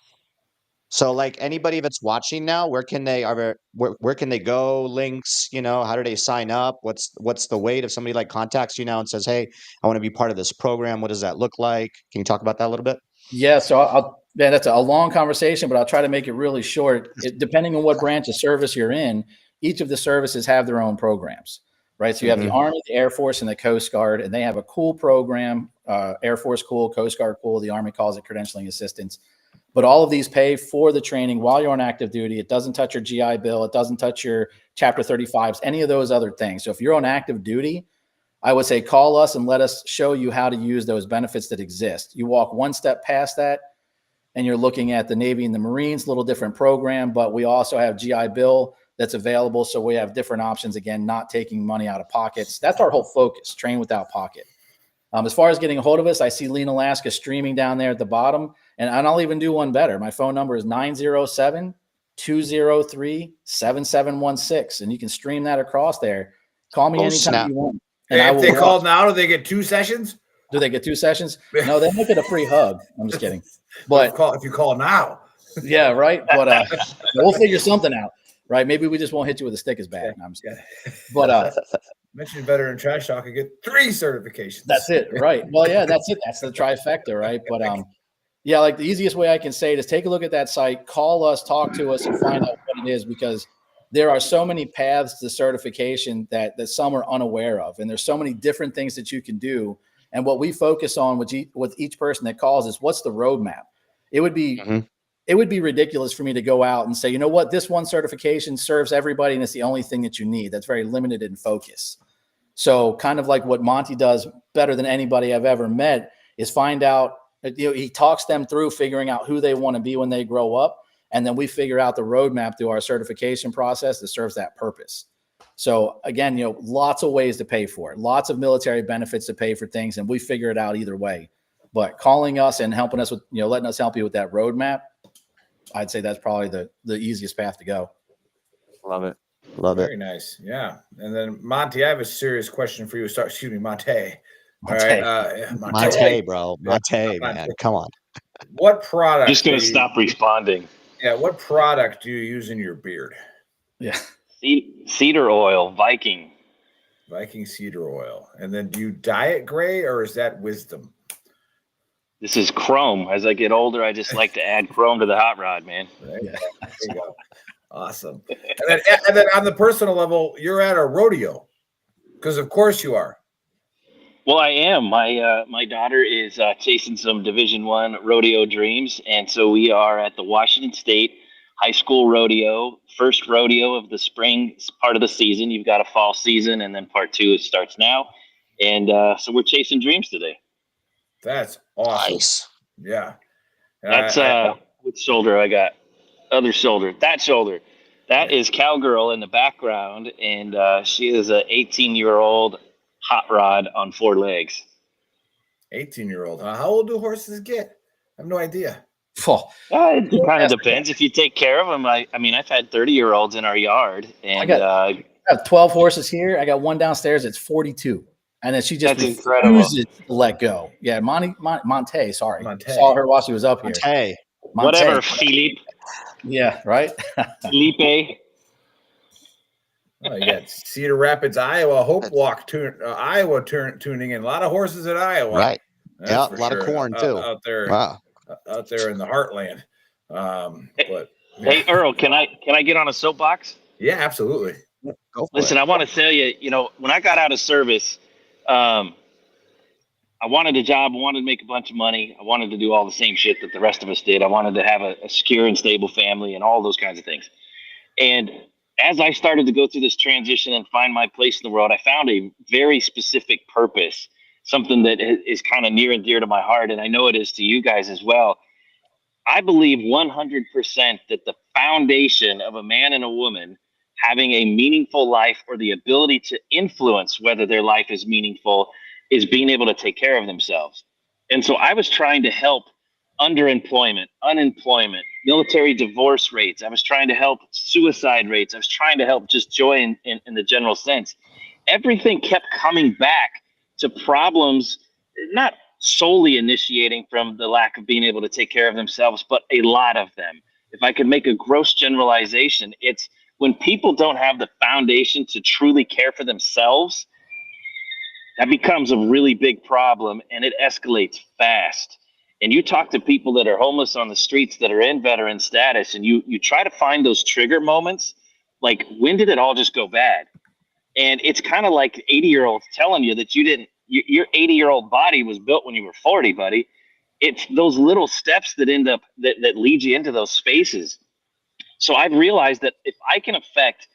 So like anybody that's watching now, where can they where can they go? Links, you know, how do they sign up? What's the wait if somebody like contacts you now and says, "Hey, I want to be part of this program." What does that look like? Can you talk about that a little bit? Yeah, so that's a long conversation, but I'll try to make it really short. Depending on what branch of service you're in, each of the services have their own programs, right? So you have the Army, the Air Force, and the Coast Guard, and they have a cool program, Air Force cool, Coast Guard cool, the Army calls it credentialing assistance. But all of these pay for the training while you're on active duty. It doesn't touch your GI Bill. It doesn't touch your Chapter 35s, any of those other things. So if you're on active duty, I would say call us and let us show you how to use those benefits that exist. You walk one step past that, and you're looking at the Navy and the Marines, a little different program, but we also have GI Bill that's available. So we have different options, again, not taking money out of pockets. That's our whole focus, train without pocket. As far as getting a hold of us, I see Lean Alaska streaming down there at the bottom, and I'll even do one better. My phone number is 907-203-7716, and you can stream that across there. Call me anytime you want. And if they call now, do they get 2 sessions? Do they get 2 sessions? No, they might get a free hug. I'm just kidding. But if you call now. Yeah, right. But we'll figure something out, right? Maybe we just won't hit you with a stick as bad. No, I'm just kidding. But mention Veteran Trash Talk and get 3 certifications. That's it, right? Well, yeah, that's it. That's the trifecta, right? But yeah, like the easiest way I can say it is take a look at that site, call us, talk to us, and find out what it is, because there are so many paths to certification that some are unaware of, and there's so many different things that you can do. And what we focus on with each person that calls is what's the roadmap. It would be ridiculous for me to go out and say, you know what, this one certification serves everybody and it's the only thing that you need. That's very limited in focus. So kind of like what Monte does better than anybody I've ever met is find out, you know, he talks them through figuring out who they want to be when they grow up. And then we figure out the roadmap through our certification process that serves that purpose. So again, you know, lots of ways to pay for it, lots of military benefits to pay for things, and we figure it out either way. But calling us and helping us with, you know, letting us help you with that roadmap, I'd say that's probably the easiest path to go. Love it. Love it. Very nice. Yeah. And then Monte, I have a serious question for you. Excuse me, Monte. All Monte. right. Monte, bro. Monte, man. Come on. What product? Just going to stop responding. Yeah. What product do you use in your beard? Yeah. Cedar oil, Viking cedar oil. And then do you dye it gray, or is that wisdom? This is chrome. As I get older, I just like to add chrome to the hot rod, man. Right? Yeah. There you go. Awesome. And then on the personal level, you're at a rodeo, because of course you are. Well, I am. My daughter is chasing some Division One rodeo dreams, and so we are at the Washington State High School Rodeo, first rodeo of the spring part of the season. You've got a fall season, and then part two starts now, and so we're chasing dreams today. That's awesome. Nice. Yeah. That's which shoulder I got? Other shoulder. That shoulder. That is Cowgirl in the background, and she is a 18-year-old hot rod on 4 legs. 18-year-old. Huh? How old do horses get? I have no idea. It kind of depends if you take care of them. I mean, I've had 30-year-olds in our yard, and I have 12 horses here. I got one downstairs. It's 42, and then she just refuses to let go. Yeah, Monte. Sorry, saw her while she was up here. Monte. Whatever, Philippe. Yeah, right. Felipe. Oh, you got Cedar Rapids, Iowa, Hope Walk, Iowa tuning in. A lot of horses in Iowa. Right. Yeah, a lot of corn too. Out there. Wow. Out there in the heartland. Hey, Earl, can I get on a soapbox? Yeah, absolutely. Go for Listen, it. I want to tell you, when I got out of service, I wanted a job. I wanted to make a bunch of money. I wanted to do all the same shit that the rest of us did. I wanted to have a secure and stable family and all those kinds of things. And as I started to go through this transition and find my place in the world, I found a very specific purpose, something that is kind of near and dear to my heart. And I know it is to you guys as well. I believe 100% that the foundation of a man and a woman having a meaningful life, or the ability to influence whether their life is meaningful, is being able to take care of themselves. And so I was trying to help underemployment, unemployment, military divorce rates. I was trying to help suicide rates. I was trying to help just joy in the general sense. Everything kept coming back to problems, not solely initiating from the lack of being able to take care of themselves, but a lot of them. If I could make a gross generalization, it's when people don't have the foundation to truly care for themselves, that becomes a really big problem, and it escalates fast. And you talk to people that are homeless on the streets that are in veteran status, and you try to find those trigger moments, like, when did it all just go bad? And it's kind of like 80-year-olds telling you that your 80-year-old body was built when you were 40, buddy. It's those little steps that end up that lead you into those spaces. So I've realized that if I can affect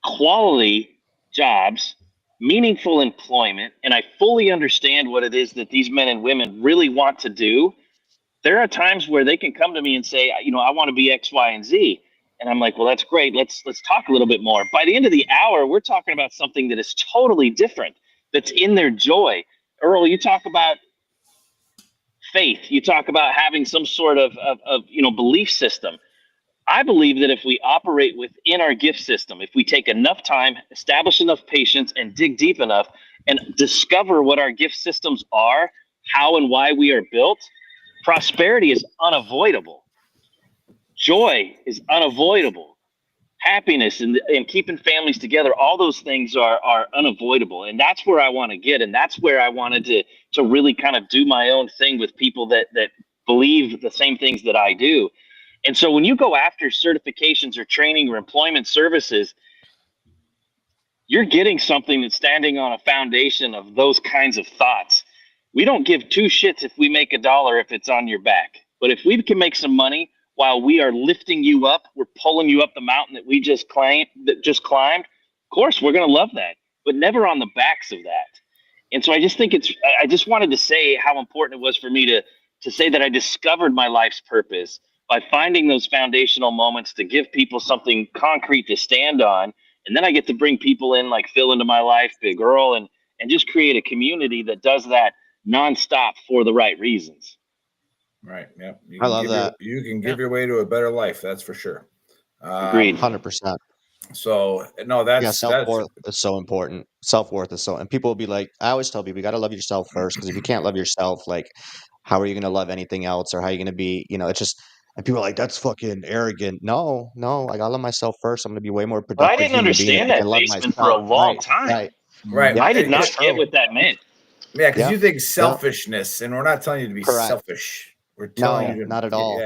quality jobs, meaningful employment, and I fully understand what it is that these men and women really want to do, there are times where they can come to me and say, I want to be X, Y, and Z. And I'm like, well, that's great. Let's talk a little bit more. By the end of the hour, we're talking about something that is totally different, that's in their joy. Earl, you talk about faith. You talk about having some sort of belief system. I believe that if we operate within our gift system, if we take enough time, establish enough patience, and dig deep enough and discover what our gift systems are, how and why we are built, prosperity is unavoidable. Joy is unavoidable. Happiness and keeping families together, all those things are unavoidable. And that's where I want to get. And that's where I wanted to really kind of do my own thing with people that believe the same things that I do. And so when you go after certifications or training or employment services, you're getting something that's standing on a foundation of those kinds of thoughts. We don't give two shits if we make $1 if it's on your back. But if we can make some money while we are lifting you up, we're pulling you up the mountain that we just climbed, of course, we're going to love that, but never on the backs of that. And so I just think I just wanted to say how important it was for me to say that I discovered my life's purpose by finding those foundational moments to give people something concrete to stand on. And then I get to bring people in like Phil into my life, Big Earl, and just create a community that does that nonstop for the right reasons. Right. Yep. I love that. You can give your way to a better life. That's for sure. Agreed. 100%. So no, self-worth is so important. Self-worth is so, and people will be like, I always tell people, you got to love yourself first. Because if you can't love yourself, like, how are you going to love anything else? Or how are you going to be, it's just, and people are like, that's fucking arrogant. No, I got to love myself first. I'm going to be way more productive. But I didn't understand that basement for a long time. Right. Yeah, I did not get what that meant. Yeah, because you think selfishness, and we're not telling you to be selfish. We're telling you to, not at all.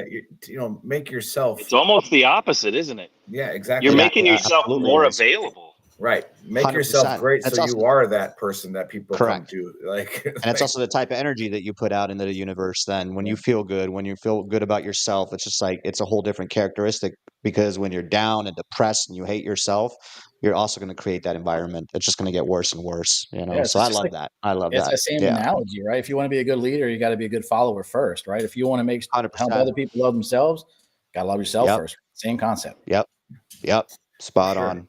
Make yourself. It's almost the opposite, isn't it? Yeah, exactly. You're making yourself more available. Right. Make 100%. yourself great That's so also, you are that person that people correct. come to. Like, And it's also the type of energy that you put out into the universe then. When you feel good about yourself, it's just like it's a whole different characteristic, because when you're down and depressed and you hate yourself, you're also going to create that environment. It's just going to get worse and worse, you know. Yeah, So it's I just love like that. I love it's that. that same Yeah. analogy, right? If you want to be a good leader, you got to be a good follower first, right? If you want to help 100%. other people love themselves, got to love yourself Yep. first. Same concept. Yep. Spot Sure. on.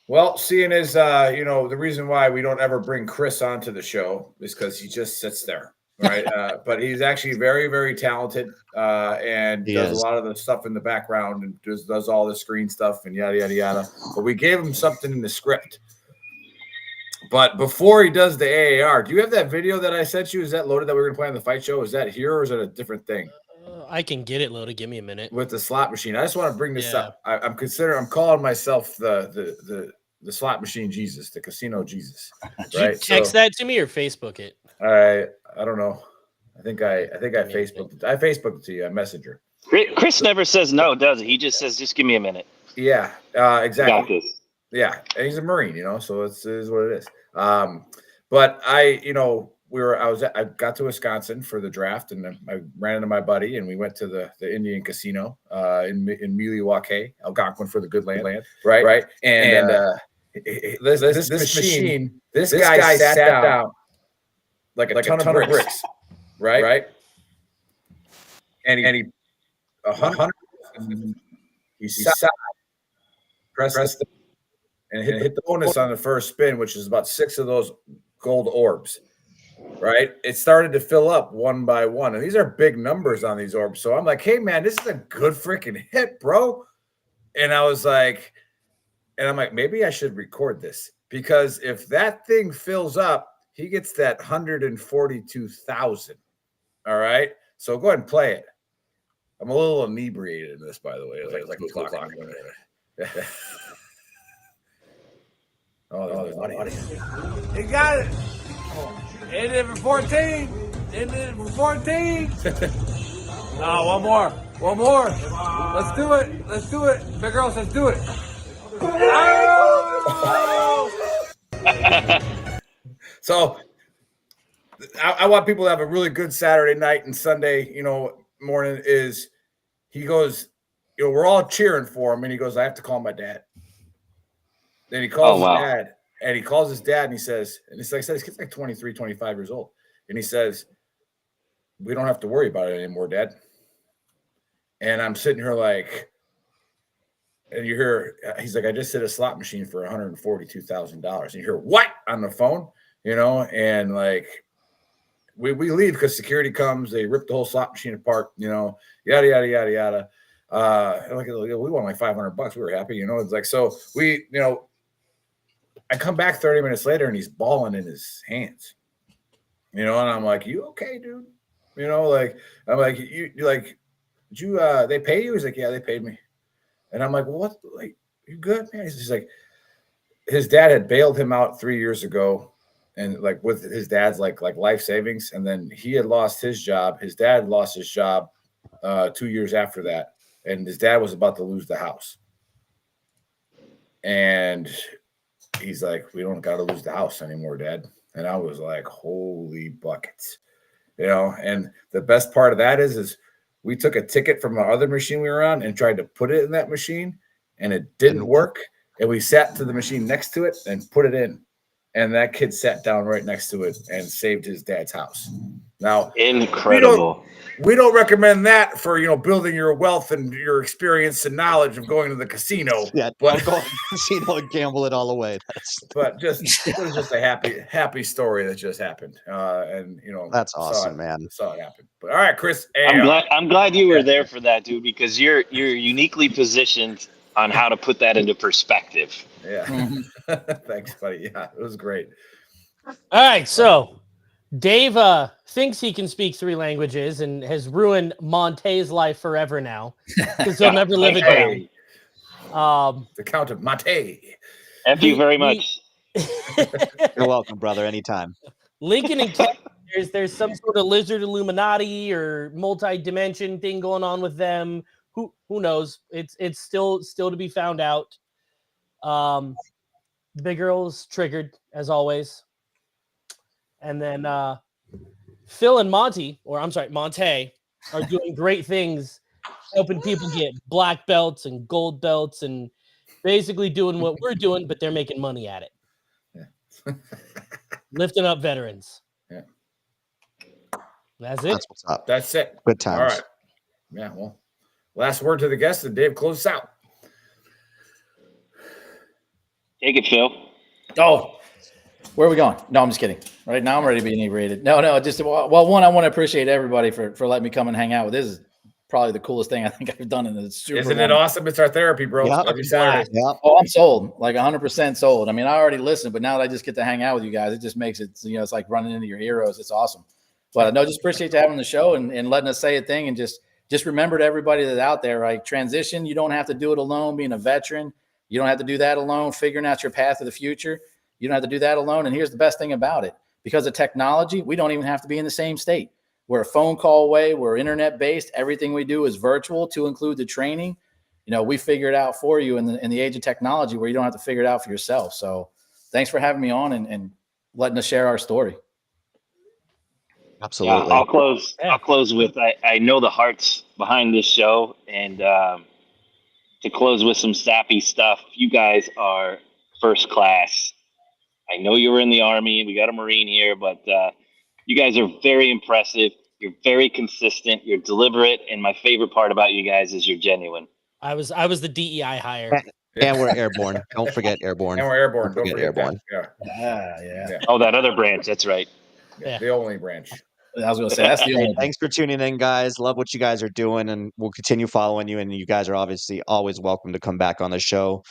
Well, seeing as the reason why we don't ever bring Chris onto the show is because he just sits there, right? But he's actually very, very talented, and He does a is. lot of the stuff in the background and does all the screen stuff and yada yada yada. But we gave him something in the script. But before he does the AAR, do you have that video that I sent you? Is that loaded that we were going to play on the fight show? Is that here, or is it a different thing? I can get it loaded. Give me a minute. With the slot machine. I just want to bring this Yeah. up. I'm calling myself the slot machine Jesus, the casino Jesus. Did you text that to me or Facebook it? I don't know. I think I Facebooked it. I Facebooked it to you. I Messenger. Chris never says no, does he? He just says, "Just give me a minute." Yeah, exactly. Got this. Yeah, and he's a Marine, so it is what it is. But I got to Wisconsin for the draft, and I ran into my buddy, and we went to the Indian casino in Milwaukee, Algonquin for the good land, right? And this machine, this guy sat down like a ton of bricks, right? And he 100, he sat, pressed the, and hit the bonus on the first spin, which is about 6 of those gold orbs. Right, it started to fill up one by one, and these are big numbers on these orbs. So I'm like, "Hey, man, this is a good freaking hit, bro!" And I'm like, maybe I should record this, because if that thing fills up, he gets that 142,000. All right, so go ahead and play it. I'm a little inebriated in this, by the way. It's like 2 o'clock. Oh, there's money. He got it. Ended for 14. Ended for 14. Oh, one more. Let's do it. Big Earl says do it. So I want people to have a really good Saturday night and Sunday, morning. Is he goes, we're all cheering for him, and he goes, I have to call my dad. Then he calls his dad, and he calls his dad, and he says, his kid's like 23, 25 years old. And he says, we don't have to worry about it anymore, Dad. And I'm sitting here like, and you hear, he's like, I just hit a slot machine for $142,000. And you hear, what, on the phone, and like, we leave because security comes, they rip the whole slot machine apart, yada, yada, yada, yada. Like, we won like $500. We were happy, it's like, so we, I come back 30 minutes later and he's balling in his hands, and I'm like, you okay, dude? Like, I'm like, you like, did you, they pay you? He's like, yeah, they paid me. And I'm like, well, what, like, you good, man? He's like, his dad had bailed him out 3 years ago, and like with his dad's like life savings. And then he had lost his job. His dad lost his job 2 years after that. And his dad was about to lose the house. And he's like, we don't got to lose the house anymore, Dad. And I was like, holy buckets, and the best part of that is we took a ticket from our other machine we were on and tried to put it in that machine, and it didn't work. And we sat to the machine next to it and put it in. And that kid sat down right next to it and saved his dad's house. Now, incredible. We don't recommend that for, building your wealth and your experience and knowledge of going to the casino. Yeah, but don't go to the casino and gamble it all away. But it was just a happy story that just happened. And that's awesome, man. Saw it happen. But all right, Chris. I'm glad you were there for that, dude, because you're uniquely positioned on how to put that into perspective. Yeah. Thanks, buddy. Yeah, it was great. All right, so Dave thinks he can speak 3 languages and has ruined Monte's life forever now because he'll never live it down. The Count of Monte. Thank you very much. You're welcome, brother. Anytime. Lincoln and Kevin, there's some sort of lizard Illuminati or multi-dimension thing going on with them. Who knows? It's still to be found out. The Big Earl's triggered as always, and then Phil and Monte, or I'm sorry, Monte, are doing great things, helping people get black belts and gold belts, and basically doing what we're doing, but they're making money at it. Yeah. Lifting up veterans. Yeah. That's it. That's what's up. That's it. Good times. All right. Yeah. Well, last word to the guests, and Dave, close us out. Take it, Phil. Oh, where are we going? No, I'm just kidding. Right now, I'm ready to be inebriated. No, just well, one, I want to appreciate everybody for letting me come and hang out with. This is probably the coolest thing I think I've done in a super. Isn't it awesome? It's our therapy, bro. Yep. Every Saturday. Yep. Oh, I'm sold. Like 100% sold. I mean, I already listened, but now that I just get to hang out with you guys, it just makes it, it's like running into your heroes. It's awesome. But no, just appreciate you having the show and letting us say a thing, and just remember to everybody that's out there, like, transition. You don't have to do it alone. Being a veteran, you don't have to do that alone. Figuring out your path of the future, you don't have to do that alone. And here's the best thing about it: because of technology, we don't even have to be in the same state. We're a phone call away. We're internet based. Everything we do is virtual, to include the training. We figure it out for you in the age of technology, where you don't have to figure it out for yourself. So thanks for having me on and letting us share our story. Absolutely. Yeah, I'll close with I know the hearts behind this show, and to close with some sappy stuff. You guys are first class. I know you were in the Army. We got a Marine here, but you guys are very impressive. You're very consistent. You're deliberate, and my favorite part about you guys is you're genuine. I was the DEI hire. And we're airborne. Don't forget airborne. And we're airborne. Don't forget airborne. That. Yeah. Oh, that other branch. That's right. Yeah. The only branch. I was going to say, that's the only. Thanks for tuning in, guys. Love what you guys are doing, and we'll continue following you. And you guys are obviously always welcome to come back on the show.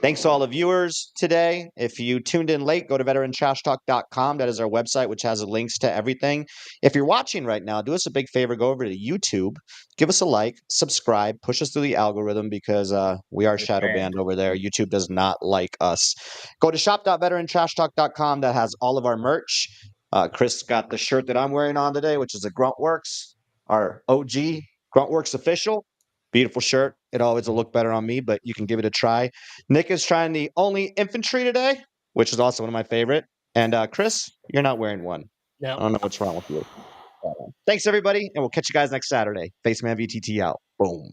Thanks to all the viewers today. If you tuned in late, go to VeteranTrashTalk.com. That is our website, which has links to everything. If you're watching right now, do us a big favor. Go over to YouTube. Give us a like, subscribe, push us through the algorithm, because we are shadow banned over there. YouTube does not like us. Go to shop.veterantrashtalk.com. That has all of our merch. Chris got the shirt that I'm wearing on today, which is a Gruntworks, our OG Gruntworks official. Beautiful shirt. It always will look better on me, but you can give it a try. Nick is trying the only infantry today, which is also one of my favorite. And Chris, you're not wearing one. No. I don't know what's wrong with you. Thanks, everybody, and we'll catch you guys next Saturday. Faceman VTT out. Boom.